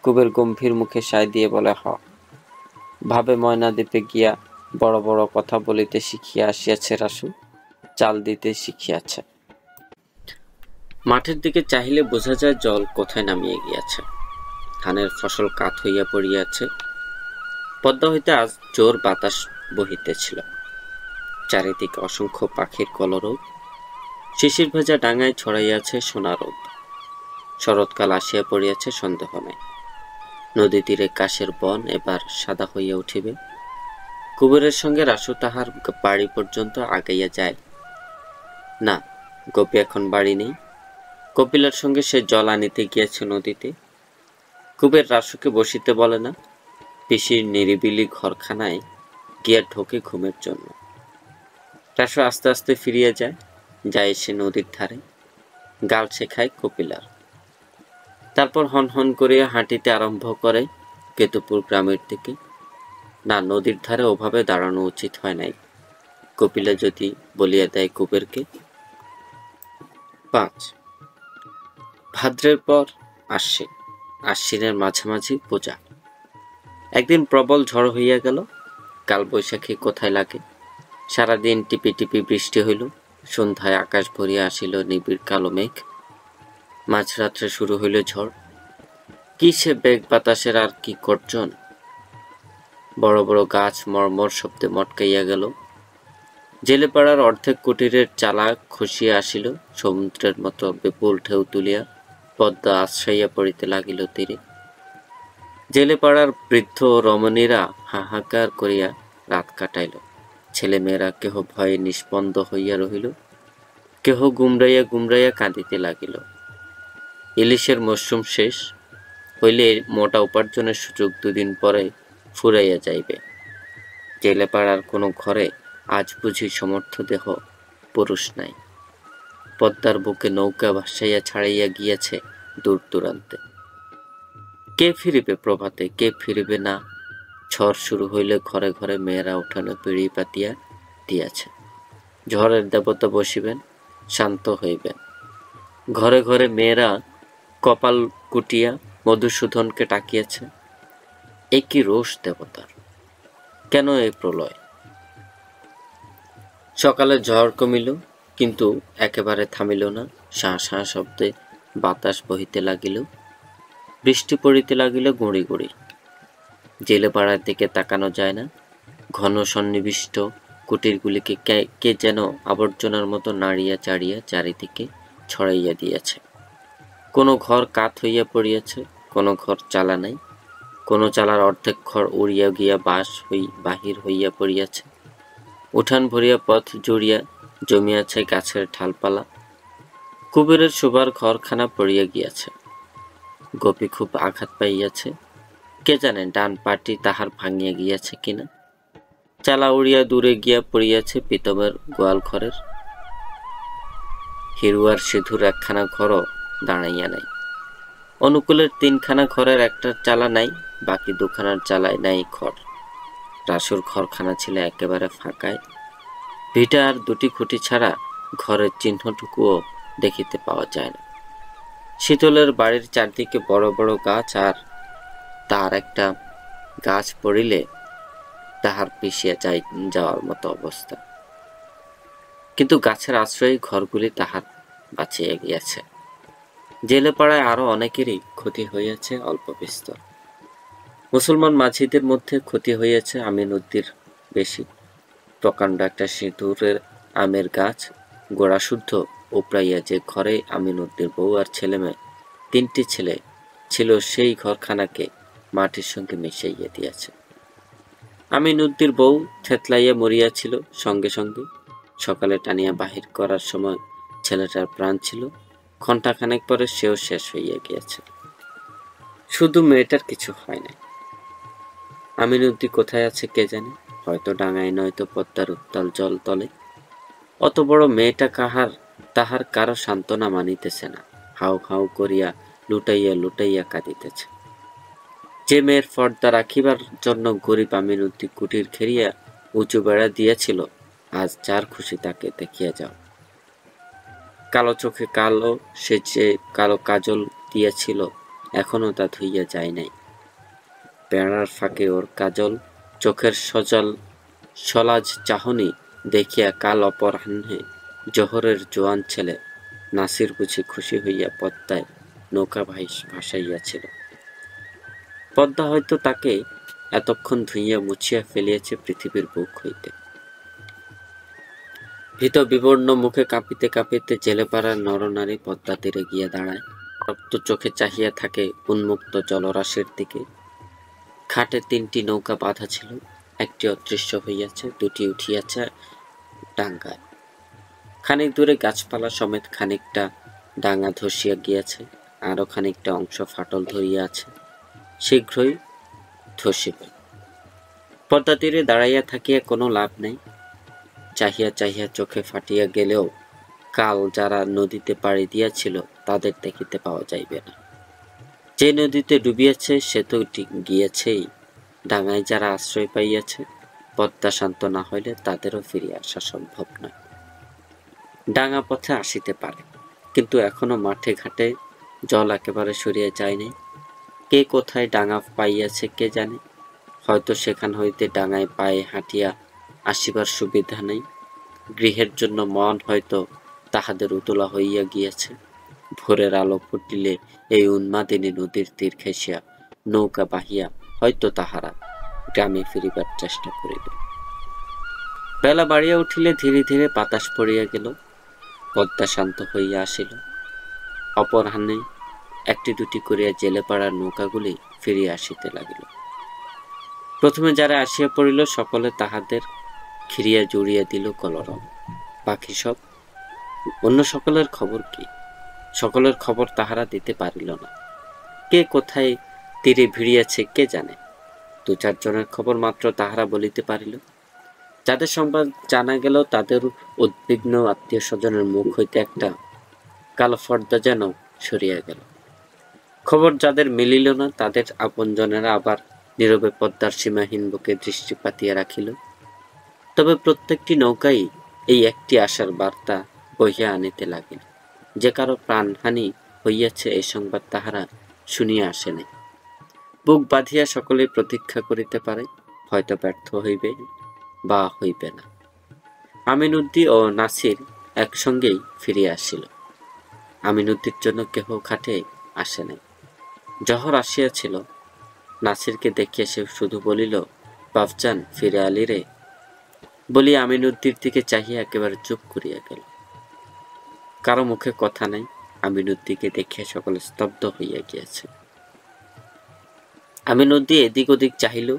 কুবের গম্ভীর মুখে সায় দিয়ে বলে, হ। ভাবে ময়নাদ্বীপে গিয়া বড় বড় কথা বলিতে শিখিয়া আসিয়াছে রাসু, চাল দিতে শিখিয়াছে। মাঠের দিকে চাহিলে বোঝা যায় জল কোথায় নামিয়ে গিয়াছে। ধানের ফসল কাত হইয়া পড়িয়াছে। পদ্মা হইতে আজ জোর বাতাস বহিতেছিল। চারিদিকে অসংখ্য পাখির কলরব। শিশির ভেজা ডাঙায় ছড়াইয়াছে সোনা রোদ। শরৎকাল আসিয়া পড়িয়াছে সন্দেহ নাই। নদী তীরে কাশের বন এবার সাদা হইয়া উঠিবে। কুবেরের সঙ্গে রাসু তাহার বাড়ি পর্যন্ত আগাইয়া যায় না। গোপী এখন বাড়ি নেই। কপিলার সঙ্গে সে জল আনিতে গিয়েছে নদীতে। কুবের রাসুকে বসিতে বলে না। পিসির নিরিবিলি ঘরখানায় গিয়া ঢোকে ঘুমের জন্য। রাসু আস্তে আস্তে ফিরিয়া যায় সে নদীর ধারে। গাল শেখায় কপিলার। তারপর হন হন করিয়া হাঁটিতে আরম্ভ করে কেতুপুর গ্রামের দিকে। না, নদীর ধারে ওভাবে দাঁড়ানো উচিত হয় নাই। কপিলা যদি বলিয়া দেয় কুবেরকে। 5 ভাদ্রের পর আশ্বিন। আশ্বিনের মাঝামাঝি পূজা। একদিন প্রবল ঝড় হইয়া গেল। কাল বৈশাখী কোথায় লাগে। সারাদিন টিপি টিপি বৃষ্টি হইল। সন্ধ্যায় আকাশ ভরিয়া আসিল নিবিড় কালো মেঘ। মাঝরাত্রে শুরু হইল ঝড়। কি সে বেগ বাতাসের, আর কি গর্জন! বড় বড় গাছ মর্মর শব্দে মটকাইয়া গেল। জেলেপাড়ার অর্ধেক কুটিরের চালা খসিয়া আসিল সমুদ্রের মতো বিপুল ঢেউ তুলিয়া। পদ্মা আশ্রাইয়া পড়িতে লাগিল তীরে। জেলেপাড়ার বৃদ্ধ রমণীরা হাহাকার করিয়া রাত কাটাইল। ছেলেমেয়েরা কেহ ভয়ে নিস্পন্দ হইয়া রহিল, কেহ গুমরাইয়া গুমরাইয়া কাঁদিতে লাগিল। ইলিশের মরশুম শেষ হইলে মোটা উপার্জনের সুযোগ দুদিন পরে ফুরাইয়া যাইবে। জেলেপাড়ার কোনো ঘরে আজ বুঝি সমর্থ দেহ পুরুষ নাই। পদ্মার বুকে নৌকা ভাসাইয়া ছাড়াইয়া গিয়াছে দূর দূরান্তে। কে ফিরিবে প্রভাতে, কে ফিরিবে না? ঝড় শুরু হইলে ঘরে ঘরে মেয়েরা উঠানে পিঁড়ি পাতিয়া দিয়াছে। ঝড়ের দেবতা বসিবেন, শান্ত হইবেন। ঘরে ঘরে মেয়েরা কপাল কুটিয়া মধুসূদনকে ডাকিয়াছে। এ কি রোষ দেবতার! কেন এই প্রলয়? সকালে ঝড় কমিল, কিন্তু একেবারে থামিল না। শাঁ শাঁ শব্দে বাতাস বহিতে লাগিল। বৃষ্টি পড়িতে লাগিল গুঁড়ি গুঁড়ি। জেলেপাড়ার দিকে তাকানো যায় না। ঘন সন্নিবিষ্ট কুটিরগুলিকে কে যেন আবর্জনার মতো নাড়িয়া চাড়িয়া চারিদিকে ছড়াইয়া দিয়াছে। কোনো ঘর কাত হইয়া পড়িয়াছে, কোনো ঘর চালা নাই। কোনো চালার অর্ধেক ঘর উড়িয়া গিয়া বাহির হইয়া পড়িয়াছে। উঠান ভরিয়া পথ জুড়িয়া জমিয়াছে গাছের ঢালপালা। কুবেরের শোবার ঘরখানা পড়িয়া গিয়াছে। গোপী খুব আঘাত পাইয়াছে। কে জানে ডান পাটি তাহার ভাঙিয়া গিয়াছে কিনা। চালা উড়িয়া দূরে গিয়া পড়িয়াছে পিতমের গোয়াল ঘরের। হিরুয়ার সিধুর একখানা ঘরও দাঁড়াইয়া নাই। অনুকূলের 3খানা ঘরের একটা চালা নাই, বাকি 2খানার চালায় নাই ঘর। রাসুর ঘরখানা ছিল একেবারে ফাঁকায়। ভিটা আর 2টি খুঁটি ছাড়া ঘরের চিহ্নটুকুও দেখিতে পাওয়া যায় না। শীতলের বাড়ির চারদিকে বড় বড় গাছ, আর তার একটা গাছ পড়িলে তাহার পিছিয়ে যাওয়ার মতো অবস্থা। কিন্তু গাছের আশ্রয়ে ঘরগুলি তাহার বাঁচিয়া গিয়াছে। জেলেপাড়ায় আরো অনেকেরই ক্ষতি হইয়াছে অল্প বিস্তর। মুসলমান মাঝিদের মধ্যে ক্ষতি হইয়াছে আমিন উদ্দির বেশি। প্রকাণ্ড একটা সিঁদুরের আমের গাছ, গোড়া শুদ্ধ উপড়াইয়া যে ঘরে আমিনুদ্দির বউ আর ছেলে মেয়ে, 3টি ছেলে ছিল, সেই ঘরখানাকে মাটির সঙ্গে মিশাইয়া দিয়াছে। আমিনুদ্দির বউ থেতলাইয়া মরিয়াছিল সঙ্গে সঙ্গে। সকালে টানিয়া বাহির করার সময় ছেলেটার প্রাণ ছিল, ঘণ্টাখানেক পরে সেও শেষ হইয়া গিয়াছে। শুধু মেয়েটার কিছু হয় নাই। আমিনুদ্দি কোথায় আছে কে জানে, হয়তো ডাঙায়, নয়তো পদ্মার উত্তাল জল তলে। অত বড় মেয়েটা তাহার কারো সান্ত্বনা মানিতেছে না, হাউ হাউ করিয়া লুটাইয়া লুটাইয়া কাঁদিতেছে। যে মেয়ের পর্দা রাখিবার জন্য গরিব আমিনুদ্দি কুটির ঘেরিয়া উঁচু বেড়া দিয়েছিল, আজ যার খুশি তাকে দেখিয়া যাও। কালো চোখে সে যে কালো কাজল দিয়েছিল, এখনো তা ধুইয়া যায় নাই। বেড়ার ফাঁকে ওর কাজল চোখের সলাজ চাহনি দেখিয়া কাল অপরাহ্নে জোহরের জোয়ান ছেলে নাসির বুঝি খুশি হইয়া পদ্মায় নৌকা ভাসাইয়াছিল। পদ্মা হয়তো তাকে এতক্ষণ ধুইয়া মুছিয়া ফেলিয়াছে পৃথিবীর বুক হইতে। ভীত বিবর্ণ মুখে কাঁপিতে কাঁপিতে জেলেপাড়ার নরনারী পদ্মা তীরে গিয়া দাঁড়ায়, রক্ত চোখে চাহিয়া থাকে উন্মুক্ত জলরাশির দিকে। খাটে 3টি নৌকা বাঁধা ছিল, একটি অদৃশ্য হইয়াছে, 2টি উঠিয়াছে ডাঙ্গায়। খানিক দূরে গাছপালা সমেত খানিকটা ডাঙ্গা ধসিয়া গিয়াছে, আরো খানিকটা অংশ ফাটল ধরিয়া আছে, শীঘ্রই ধসিবে। পদ্মা তীরে দাঁড়াইয়া থাকিয়া কোনো লাভ নেই। চাহিয়া চাহিয়া চোখে ফাটিয়া গেলেও কাল যারা নদীতে পাড়ি দিয়াছিল তাদের দেখিতে পাওয়া যাইবে না। যে নদীতে ডুবিয়াছে সে তো গিয়েছেই, ডাঙায় যারা আশ্রয় পাইয়াছে, পদ্মা শান্ত না হইলে তাদেরও ফিরিয়া আসা সম্ভব নয়। ডাঙা পথে আসিতে পারে, কিন্তু এখনো মাঠে ঘাটে জল একেবারে সরিয়া যায় নাই। কে কোথায় ডাঙা পাইয়াছে কে জানে, হয়তো সেখান হইতে ডাঙায় পায়ে হাঁটিয়া আসিবার সুবিধা নেই। গৃহের জন্য মন হয়তো তাহাদের উতলা হইয়া গিয়াছে। ভোরের আলো ফুটিলে এই উন্মাদিনী নদীর তীর ঘেঁষিয়া নৌকা বাহিয়া হয়তো তাহারা গ্রামে ফিরিবার চেষ্টা করিবে। বেলা বাড়িয়া উঠিলে ধীরে ধীরে বাতাস পড়িয়া গেল, পদ্মা শান্ত হইয়া আসিল। অপরাহ্নে 1-2টি করিয়া জেলেপাড়ার নৌকাগুলি ফিরিয়া আসিতে লাগিল। প্রথমে যারা আসিয়া পড়িল সকলে তাহাদের ঘিরিয়া জড়িয়া দিল কলরব। বাকি সব অন্য সকলের খবর কি? সকলের খবর তাহারা দিতে পারিল না। কে কোথায় তীরে ভিড়িয়াছে কে জানে। 2-4 জনের খবর মাত্র তাহারা বলিতে পারিল। যাদের সংবাদ জানা গেল তাদের উদ্বিগ্ন আত্মীয় স্বজনের মুখ হইতে একটা কালো পর্দা যেন সরিয়া গেল। খবর যাদের মিলিল না তাদের আপনজনেরা আবার নীরবে পদ্মার সীমাহীন বুকে দৃষ্টি পাতিয়া রাখিল। তবে প্রত্যেকটি নৌকাই এই একটি আশার বার্তা বহিয়া আনিতে লাগিল, যে কারো প্রাণহানি হইয়াছে এই সংবাদ তাহারা শুনিয়া আসে নাই। বুক বাঁধিয়া সকলেই প্রতীক্ষা করিতে পারে, হয়তো ব্যর্থ হইবে বা হইবে না। আমিনুদ্দি ও নাসির একসঙ্গেই ফিরিয়া আসিল। আমিনুদ্দির জন্য কেহ খাটে আসে নাই। জহর আসিয়াছিল, নাসিরকে দেখিয়া সে শুধু বলিল, বাপজান ফিরে আলি রে, বলিয়া আমিনুদ্দির দিকে চাহিয়া একেবারে চুপ করিয়া গেল। কারো মুখে কথা নাই। আমিনুদ্দিকে দেখিয়া সকলে স্তব্ধ হইয়া গিয়াছে। আমিনুদ্দি এদিক ওদিক চাহিল,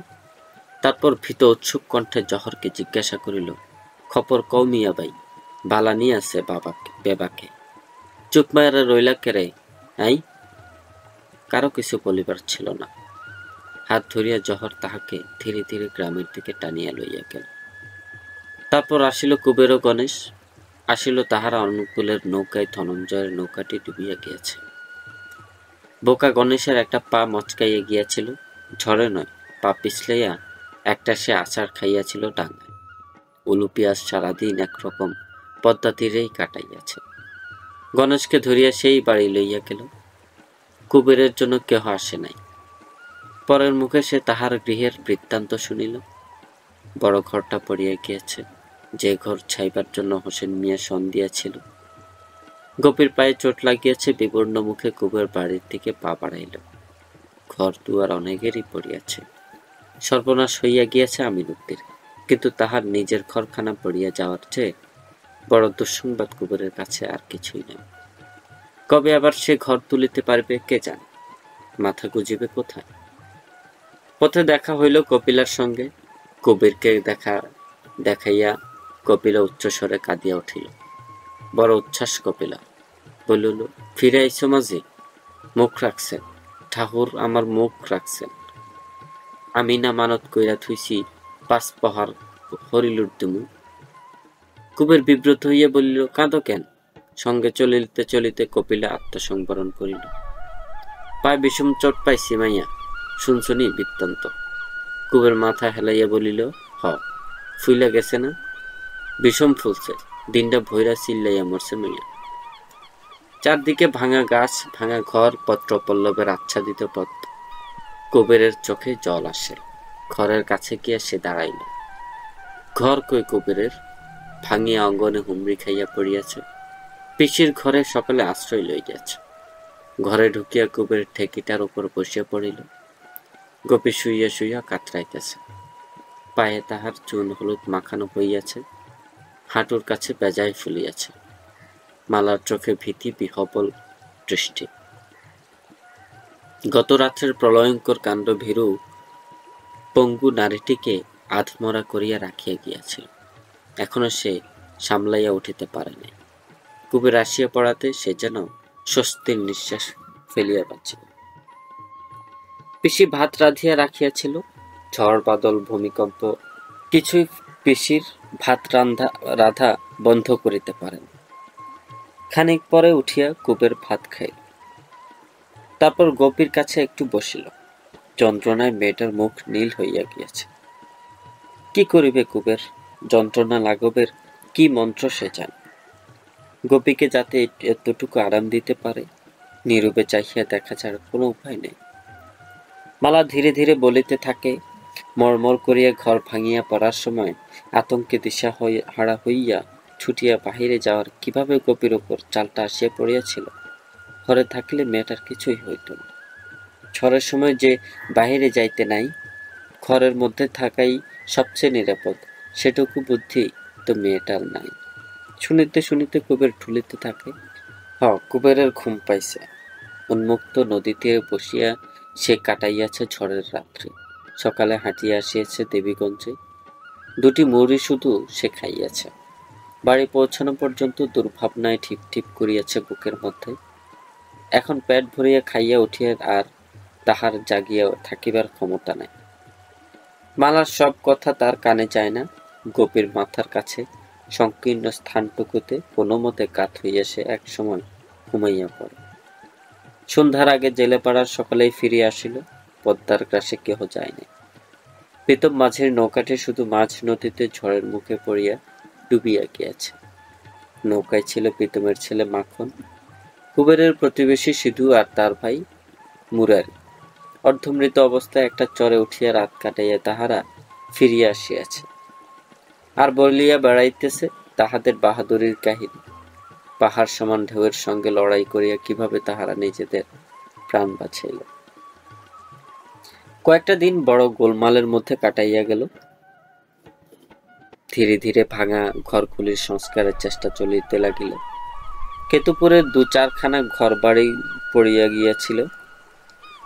তারপর ভীত উৎসুক কণ্ঠে জহরকে জিজ্ঞাসা করিল, খবর কও মিয়া ভাই, বালা নিয়ে আছে বেবাকে? চুপ মায়ারে রইলা কেরে? আই কারো কিছু বলিবার ছিল না। হাত ধরিয়া জহর তাহাকে ধীরে ধীরে গ্রামের দিকে টানিয়া লইয়া গেল। তারপর আসিল কুবের ও গণেশ, আসিল তাহারা অনুকূলের নৌকায়। ধনঞ্জয়ের নৌকাটি ডুবিয়া গিয়াছে। বোকা গণেশের একটা পা মচকাইয়া গিয়াছিল, ঝড়ে নয়, পা পিছলাইয়া একটা সে আচার খাইয়াছিল ডাঙ্গায়। উলুপিয়াস সারাদিন একরকম পদ্মা তীরেই কাটাইয়াছে। গণেশকে ধরিয়া সেই বাড়ি লইয়া গেল। কুবেরের জন্য কেহ আসে নাই। পরের মুখে সে তাহার গৃহের বৃত্তান্ত শুনিল। বড় ঘরটা পড়িয়া গিয়াছে, যে ঘর ছাইবার জন্য হোসেন মিয়া সন দিয়াছিল। গোপীর পায়ে চোট লাগিয়াছে। বিবর্ণ মুখে কুবের বাড়ির দিকে পা বাড়াইল। ঘর দুয়ার অনেকেরই পড়িয়াছে। সর্বনাশ হইয়া গিয়াছে আমিনুদ্দির। কিন্তু তাহার নিজের ঘরখানা পড়িয়া যাওয়ার চেয়ে বড় দুঃসংবাদ কুবেরের কাছে আর কিছুই নেই। কবে আবার সে ঘর তুলিতে পারবে কে জানে, মাথা গুজিবে কোথায়। পথে দেখা হইল কপিলার সঙ্গে। কবিরকে দেখাইয়া কপিলা উচ্চস্বরে কাঁদিয়া উঠিল। বড় উচ্ছ্বাস কপিলা। বলিল, ফিরে আইছো মাঝি? মুখ রাখছেন ঠাকুর, আমার মুখ রাখছেন। আমি না মানত কইরা থুইছি 5 পহার হরিলুট দিমু। কুবের বিব্রত হইয়া বলিল, কাঁদো কেন? সঙ্গে চলিতে চলিতে কপিলা আত্মসংবরণ করিল। পায়ে বিষম চোট পাইছি মাইয়া, শুনছনি বৃত্তান্ত? কুবের মাথা হেলাইয়া বলিল, হ, ফুইলা গেছে না? বিষম ফুলছে, দিনটা ভৈরা চিল্লাইয়া মরছে মাইয়া। চারদিকে ভাঙা গাছ, ভাঙা ঘর, পত্র পল্লবের আচ্ছাদিত পথ। কুবেরের চোখে জল আসে। ঘরের কাছে গিয়া সে দাঁড়াইল। ঘর কই কুবেরের? ভাঙিয়া অঙ্গনে হুমড়ি খাইয়া পড়িয়াছে। পিসির ঘরে সকালে আশ্রয় লইয়াছে। ঘরে ঢুকিয়া কুবেরের ঠেকিটার উপর বসিয়া পড়িল। গোপী শুইয়া শুইয়া কাতরাইতেছে। পায়ে তাহার চুন হলুদ মাখানো হইয়াছে, হাঁটুর কাছে বেজায় ফুলিয়াছে। মালার চোখে ভীতি বিহবল দৃষ্টি। গত রাত্রের প্রলয়ঙ্কর কাণ্ড ভীরু পঙ্গু নারীটিকে আধমরা করিয়া রাখিয়া গিয়াছিল। এখনো সে সামলাইয়া উঠিতে পারে নাই। কুবের আসিয়া পড়াতে সে যেন স্বস্তির নিঃশ্বাস ফেলিয়া বাঁচিল। পিসি ভাত রাঁধিয়া রাখিয়াছিল। ঝড় বাদল ভূমিকম্প কিছুই পিসির ভাত রাধা বন্ধ করিতে পারে না। খানিক পরে উঠিয়া কুবের ভাত খাইল। তারপর গোপীর কাছে একটু বসিল। যন্ত্রণায় মেয়েটার মুখ নীল হইয়া গিয়াছে। কি করিবে কুবের? যন্ত্রণা লাঘবের কি মন্ত্র সে জানে। গোপীকে যাতে এতটুকু আরাম দিতে পারে, নীরবে চাহিয়া দেখা ছাড়া কোনো উপায় নেই। মালা ধীরে ধীরে বলিতে থাকে। মরমর করিয়া ঘর ভাঙিয়া পড়ার সময় আতঙ্কে দিশা হারা হইয়া ছুটিয়া বাহিরে যাওয়ার কিভাবে গোপীর ওপর চালটা আসিয়া পড়িয়াছিল। ঘরে থাকলে মেয়েটার কিছুই হইত না। ঝড়ের সময় যে বাহিরে যাইতে নাই, ঘরের মধ্যে থাকাই সবচেয়ে নিরাপদ, সেটুকু বুদ্ধি তো মেয়েটার নাই। শুনিতে শুনিতে কুবের ঠুলিতে থাকে। কুবেরের ঘুম পাইছে। উন্মুক্ত নদী তীরে বসিয়া সে কাটাইয়াছে ঝড়ের রাত্রি। সকালে হাঁটিয়া আসিয়াছে দেবীগঞ্জে। 2টি মুড়ি শুধু সে খাইয়াছে। বাড়ি পৌঁছানো পর্যন্ত দুর্ভাবনায় ঠিপ ঠিপ করিয়াছে বুকের মধ্যে। এখন পেট ভরিয়া খাইয়া উঠিয়া আর তাহার জাগিয়া থাকিবার ক্ষমতা নাই। মালার সব কথা তার কানে যায় না। গোপীর মাথার কাছে সংকীর্ণ স্থানটুকুতে কোনো মতে কাত হইয়া সে এক সময় ঘুমাইয়া পড়ে। সন্ধ্যার আগে জেলে পাড়ার সকালেই ফিরিয়া আসিল। পদ্মার গ্রাসে কেহ যায় নাই। প্রীতম মাঝের নৌকাটি শুধু মাঝ নদীতে ঝড়ের মুখে পড়িয়া ডুবিয়া গিয়াছে। নৌকায় ছিল প্রীতমের ছেলে মাখন, কুবেরের প্রতিবেশী সিধু আর তার ভাই মুরারি। অর্ধমৃত অবস্থায় একটা চরে উঠিয়া রাত কাটাইয়া তাহারা ফিরিয়া আসিয়াছে। আর বলিয়া বেড়াইতেছে তাহাদের বাহাদুরির কাহিনী। পাহাড় সমান ঢেউয়ের সঙ্গে লড়াই করিয়া কিভাবে তাহারা নিজেদের প্রাণ বাঁচাইল। কয়েকটা দিন বড় গোলমালের মধ্যে কাটাইয়া গেল। ধীরে ধীরে ভাঙা ঘরগুলির সংস্কারের চেষ্টা চলিতে লাগিল। কেতুপুরের 2-4খানা ঘর বাড়ি পড়িয়া গিয়াছিল।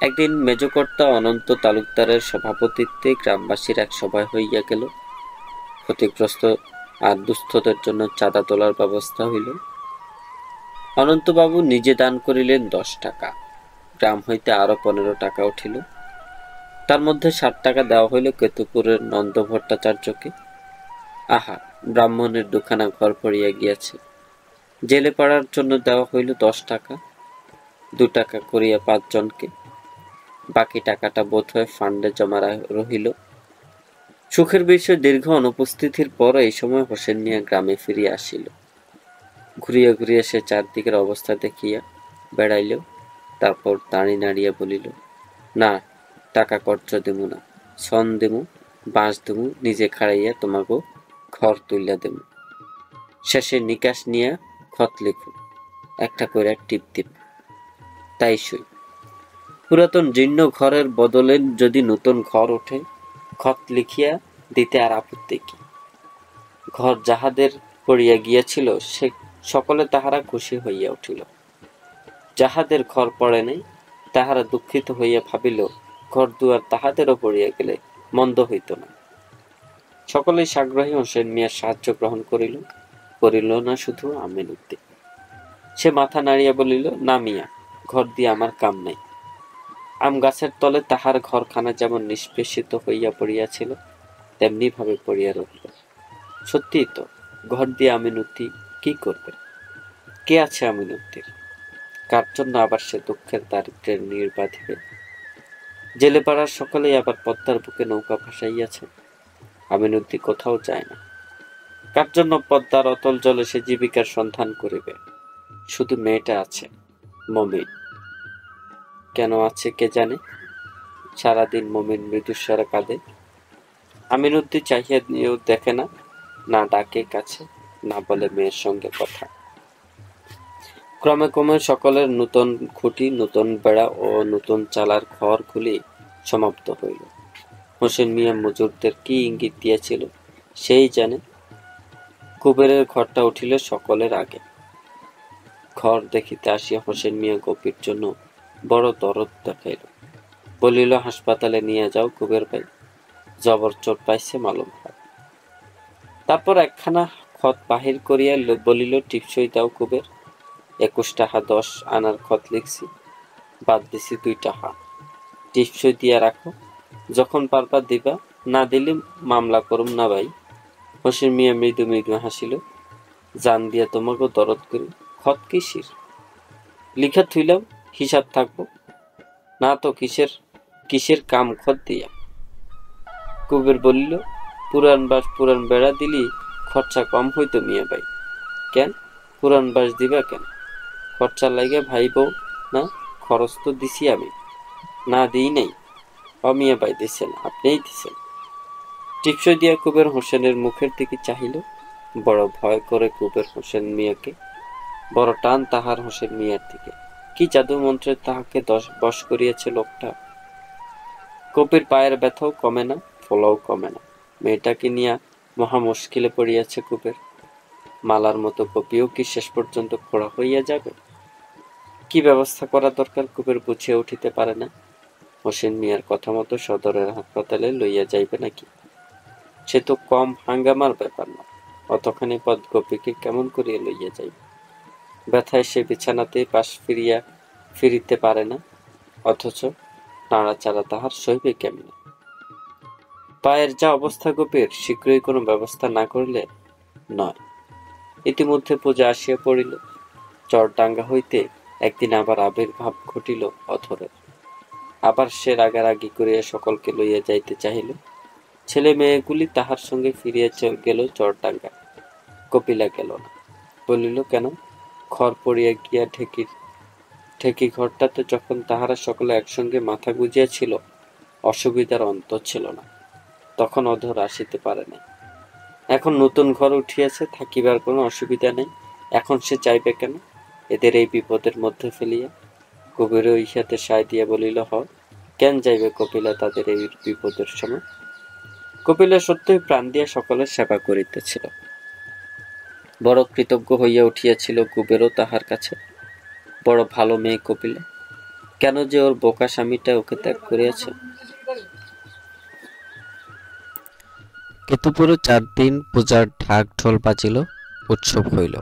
একদিন মেজকর্তা অনন্ত তালুকদারের সভাপতিত্বে গ্রামবাসীর এক সভা হইয়া গেল। ক্ষতিগ্রস্ত আর দুস্থদের জন্য চাঁদা তোলার ব্যবস্থা হইল। অনন্তবাবু নিজে দান করিলেন 10 টাকা। গ্রাম হইতে আরো 15 টাকা উঠিল। তার মধ্যে 60 টাকা দেওয়া হইল কেতুপুরের নন্দ ভট্টাচার্যকে। আহা, ব্রাহ্মণের 2খানা ঘর পড়িয়া গিয়াছে। জেলে পাড়ার জন্য দেওয়া হইল 10 টাকা, 2 টাকা করিয়া 5 জনকে। বাকি টাকাটা বোধহয় ফান্ডে জমা রহিল। সুখের বিষয়, দীর্ঘ অনুপস্থিতির পর এই সময় হোসেন মিয়া গ্রামে ফিরিয়া আসিল। ঘুরিয়া ঘুরিয়া সে চারদিকের অবস্থা দেখিয়া বেড়াইল। তারপর দাঁড়ি নাড়িয়া বলিল, না, টাকা কর্জ দেবো না, সন দেবো, বাঁশ দেবো, নিজে খাড়াইয়া তোমাকে ঘর তুলিয়া দেবো। শেষে নিকাশ নিয়া খত লিখুন, একটা করে টিপ দিব, তাই সই। পুরাতন জীর্ণ ঘরের বদলে যদি নতুন ঘর ওঠে, খত লিখিয়া দিতে আর আপত্তি কি? ঘর যাহাদের পড়িয়া গিয়াছিল সে সকলে তাহারা খুশি হইয়া উঠিল। যাহাদের ঘর পড়ে নাই তাহারা দুঃখিত হইয়া ভাবিল ঘর দুয়ার তাহাদেরও পড়িয়া গেলে মন্দ হইত না। সকলেই সাগ্রহে হোসেন মিয়ার সাহায্য গ্রহণ করিল। করিল না শুধু আমিন উদ্দিন। সে মাথা নাড়িয়া বলিল, না মিয়া, ঘর দিয়ে আমার কাম নাই। আম গাছের তলে তাহার ঘরখানা যেমন নিষ্পেষিত হইয়া পড়িয়াছিল তেমনি ভাবে পড়িয়া রহিল। সত্যিই তো, ঘর দিয়ে আমিনুদ্দি কি করবে? কে আছে আমিনুদ্দির? কার জন্য আবার সে দুঃখের দারিদ্র্যের নীড় বাঁধিবে? জেলেপাড়ার সকলেই আবার পদ্মার বুকে নৌকা ভাসাইয়াছে। আমিনুদ্দি কোথাও যায় না। কার জন্য পদ্মার অতল জলে সে জীবিকার সন্ধান করিবে? শুধু মেয়েটা আছে, মমিন। কেন আছে কে জানে? সারাদিন মমিন মৃদুস্বরে কাঁদে। আমিনুদ্দি চাহিয়া নিয়েও দেখে না, না ডাকে কাছে, না বলে মেয়ের সঙ্গে কথা। ক্রমে ক্রমে সকলের নূতন খুঁটি, নূতন বেড়া ও নূতন চালার ঘরগুলি সমাপ্ত হইল। হোসেন মিয়া মজুরদের কি ইঙ্গিত দিয়েছিল সেই জানে। কুবেরের ঘরটা উঠিল সকলের আগে। ঘর দেখিতে আসিয়া হোসেন মিয়া গোপীর জন্য বড় দরদ দেখাইল। বলিল, হাসপাতালে নিয়ে যাও কুবের ভাই, জবর চোট পাইছে মালুম হয়। তারপর একখানা খত বাহির করিয়া বলিল, টিপসই দাও কুবের। 21 টাকা 10 আনার খত লিখছি, বাদ দিছি 2 টাকা। টিপসই দিয়া রাখো, যখন পারবা দিবা, না দিলে মামলা করুম না ভাই। হোসেন মিয়া মৃদু মৃদু হাসিল। জান দিয়া তোমাকে দরদ করি, খত কিসির? লিখা থুইলাম, হিসাব থাকবো না তো কিসের কাম খত দিয়া? কুবের বলিল, পুরান বাস পুরান বেড়া দিলি খরচা কম হইতো মিয়া ভাই। কেন পুরান বাস দিবা কেন? খরচা লাগে ভাইব না? খরচ তো দিছি আমি, না দিই নাই? মিয়া ভাই দিছেন, আপনিই দিছেন। টিপসই দিয়া কুবের হোসেনের মুখের দিকে চাহিল। বড় ভয় করে কুবের হোসেন মিয়াকে, বড় টান তাহার হোসেন মিয়ার দিকে। কি জাদু মন্ত্রে তাহাকে বশ করিয়াছে লোকটা। কপির পায়ের ব্যথাও কমে না, ফোলাও কমে না। মেয়েটাকে নিয়ে মহা মুশকিলে পড়িয়াছে কুবের। মালার মতো কপিও কি শেষ পর্যন্ত খোড়া হইয়া যাবে? কি ব্যবস্থা করা দরকার কুবের বুঝিয়া উঠিতে পারে না। হোসেন মিয়ার কথা মতো সদরের হাসপাতালে লইয়া যাইবে নাকি? সে তো কম হাঙ্গামার ব্যাপার না। অতখানি পদ গোপীকে কেমন করিয়া লইয়া যাইবে? ব্যথায় সে বিছানাতেই পাশ ফিরিতে পারে না, অথচ নাড়াচাড়া তাহার সইবে কেমনে? পায়ের যা অবস্থা গোপীর, শীঘ্রই কোনো ব্যবস্থা না করিলে নয়। ইতিমধ্যে পূজা আসিয়া পড়িল। চরডাঙ্গা হইতে একদিন আবার আবির্ভাব ঘটিল অধরের। আবার সে রাগারাগি করিয়া সকলকে লইয়া যাইতে চাহিল। ছেলে মেয়েগুলি তাহার সঙ্গে ফিরিয়া গেল চরডাঙ্গা। কপিলা গেল না। বলিল, কেন? ঘর পড়িয়া গিয়া ঠেকি ঘরটাতে যখন তাহারা সকলে একসঙ্গে মাথা গুজিয়াছিল, অসুবিধার অন্ত ছিল না। তখন অধর আসিতে পারে নাই। এখন নতুন ঘর উঠিয়াছে, থাকিবার কোনো অসুবিধা নেই। এখন সে চাইবে কেন এদের এই বিপদের মধ্যে ফেলিয়া? কবিরও ইহাতে সায় দিয়া বলিল, কেন যাইবে কপিলা তাদের এই বিপদের সময়? কপিলা সত্যই প্রাণ দিয়া সকলের সেবা করিতেছিল। বড় কৃতজ্ঞ হইয়া উঠিয়াছিল কুবেরও তাহার কাছে। বড় ভালো মেয়ে কপিলা। কেন যে ওর বোকা স্বামীটা ওকে ত্যাগ করিয়াছে? কেতুপুরে 4 দিন পূজার ঢাক ঢোল বাজিল, উৎসব হইল।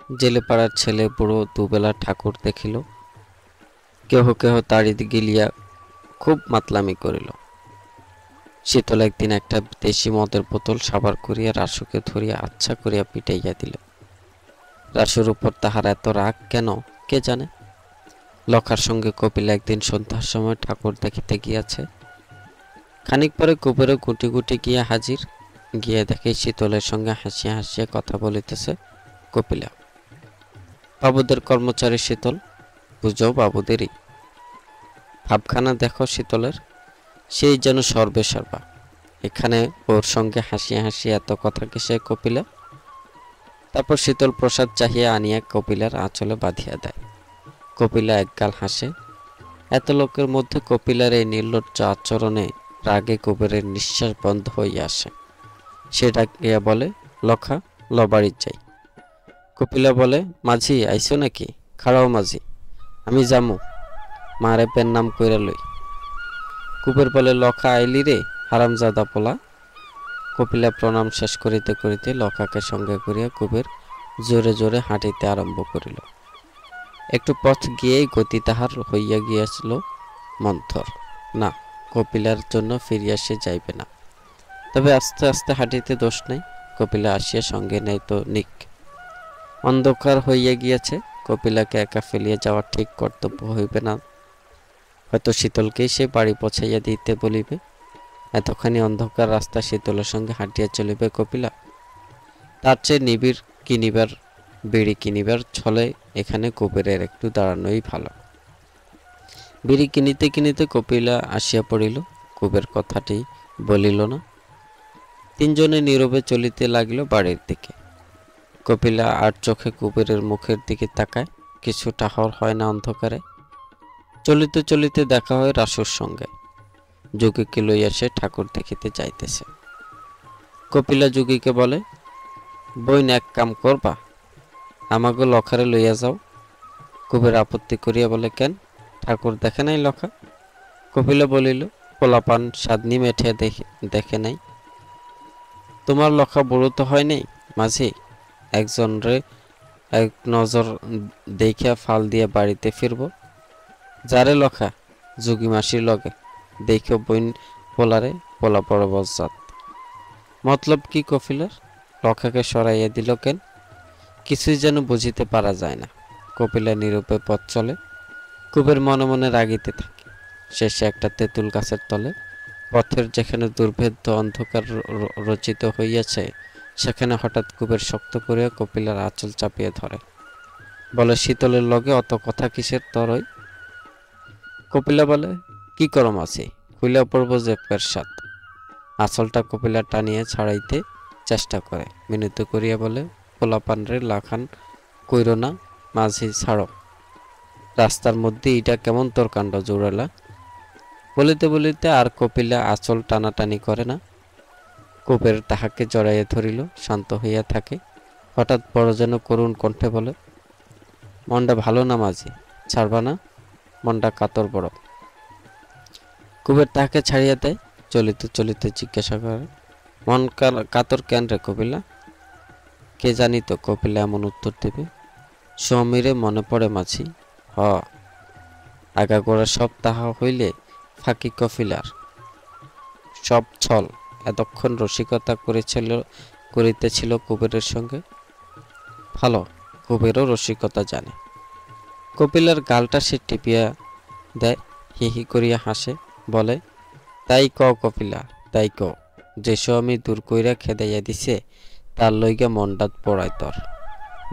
জেলেপাড়ার ছেলে বুড়ো দুবেলা ঠাকুর দেখিল। কেহ কেহ তাড়ি গিলিয়া খুব মাতলামি করিল। শীতল একদিন একটা দেশি মদের বোতল সাবার করিয়া রাসুকে ধরিয়া আচ্ছা করিয়া পিটাইয়া দিল। রাসুর উপর তাহার এত রাগ কেন কে জানে। লখার সঙ্গে কপিলা একদিন সন্ধ্যার সময় ঠাকুর দেখিতে গিয়াছে। খানিক পরে কুবেরও গুটি গুটি গিয়া হাজির। গিয়া দেখে শীতলের সঙ্গে হাসিয়া হাসিয়া কথা বলিতেছে কপিলা। বাবুদের কর্মচারী শীতল, বুঝো বাবুদেরই। ভাবখানা দেখো শীতলের, সেই যেন সর্বে সর্বা। এখানে ওর সঙ্গে হাসিয়া হাসিয়া এত কথা কিসে কপিলা? তারপর শীতল প্রসাদ চাহিয়া আনিয়া কপিলার আঁচলে বাঁধিয়া দেয়। কপিলা একগাল হাসে। এত লোকের মধ্যে কপিলার এই নির্লজ্জ আচরণে রাগে কুবেরের নিঃশ্বাস বন্ধ হইয়া আসে। সে ডাকিয়া বলে, লখা, ল বাড়ি যাই। কপিলা বলে, মাঝি আইসো নাকি? খাড়াও মাঝি, আমি যামু, মারে পেন নাম কইরা লই। কুবের বলে, লখা আইলি রে হারামজাদা পোলা। কপিলা প্রণাম শেষ করিতে করিতে লখাকে সঙ্গে করিয়া কুবের জোরে জোরে হাঁটিতে আরম্ভ করিল। একটু পথ গিয়েই গতি তাহার হইয়া গিয়াছিল মন্থর। না, কপিলার জন্য ফিরিয়া সে যাইবে না। তবে আস্তে আস্তে হাঁটিতে দোষ নেই, কপিলা আসিয়া সঙ্গে নেই তো নিক। অন্ধকার হইয়া গিয়াছে, কপিলাকে একা ফেলিয়া যাওয়া ঠিক কর্তব্য হইবে না। হয়তো শীতলকেই সে বাড়ি পৌঁছাইয়া দিতে বলিবে। এতখানি অন্ধকার রাস্তা শীতলের সঙ্গে হাঁটিয়া চলিবে কপিলা? তার চেয়ে নিবিড় কিনিবার বিড়ি কিনিবার ছলে এখানে কুবেরের একটু দাঁড়ানোই ভালো। বিড়ি কিনিতে কিনিতে কপিলা আসিয়া পড়িল। কুবের কথাটি বলিল না। তিনজনে নীরবে চলিতে লাগিল বাড়ির দিকে। কপিলা আর চোখে কুবেরের মুখের দিকে তাকায়, কিছু টাহর হয় না অন্ধকারে। চলিতে চলিতে দেখা হয় রাসুর সঙ্গে। যোগীকে লইয়া সে ঠাকুর দেখিতে যাইতেছে। কপিলা যোগীকে বলে, বইন এক কাম করবা, আমাকে লখারে লইয়া যাও। কুবের আপত্তি করিয়া বলে, কেন, ঠাকুর দেখে নাই লখা? কপিলা বলিল, পোলাপান সাদনি মেঠে দেখে নাই। তোমার লখা বড় তো হয় নাই মাঝি, একজন রে এক নজর দেখিয়া ফাল দিয়া বাড়িতে ফিরব। যারে লখা যোগী মাসির লগে দেখিও বইন পোলারে, পোলা বড় বজ্জাত। মতলব কি কপিলার? লখাকে সরাইয়া দিল কেন? কিছুই যেন বুঝিতে পারা যায় না। কপিলা নীরবে পথ চলে। কুবের মনে মনে রাগিতে থাকে। শেষে একটা তেঁতুল গাছের তলে, পথের যেখানে দুর্ভেদ্য অন্ধকার রচিত হইয়াছে, সেখানে হঠাৎ কুবের শক্ত করিয়া কপিলার আঁচল চাপিয়ে ধরে। বলে, শীতলের লগে অত কথা কিসের তরই? কপিলা বলে, কি করম আছে, খুইলা পড়ব যে পেরসাদ। আঁচলটা কপিলা টানিয়া ছাড়াইতে চেষ্টা করে, মিনতি করিয়া বলে, পোলাপান রে লাখান কইরো না, মাঝি ছাড়ো। রাস্তার মধ্যে ইটা কেমন তোর কাণ্ড জোড়ালা? বলিতে বলিতে আর কপিলা আঁচল টানাটানি করে না। কুবের তাহাকে জড়াইয়া ধরিল, শান্ত হইয়া থাকে। হঠাৎ বড় যেন করুণ কণ্ঠে বলে, মনটা ভালো না মাঝি, ছাড়বা না? মনটা কাতর বড়। কুবের তাহাকে ছাড়িয়া দেয়। চলিতে চলিতে জিজ্ঞাসা করে, মন কাতর কেন রে কপিলা? কে জানি তো কপিলা এমন উত্তর দেবে। স্বামীরে মনে পড়ে মাঝি। হ, আগাগোড়া সব তাহা হইলে ফাঁকি কপিলার সব ছল। এতক্ষণ রসিকতা করিতেছিল কুবেরের সঙ্গে। ভালো, কুবেরও রসিকতা জানে। কপিলার গালটা সে টিপিয়া দেয়, হি হি করিয়া হাসে, বলে, তাই ক কপিলা, তাই ক। যে স্বামী দূর কইরা খেদাইয়া দিছে, তার লইগা মনডাত পড়ায় তোর।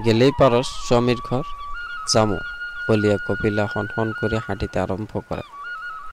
গেলেই পারস স্বামীর ঘর। জামু বলিয়া কপিলা হন হন করে হাঁটিতে আরম্ভ করে।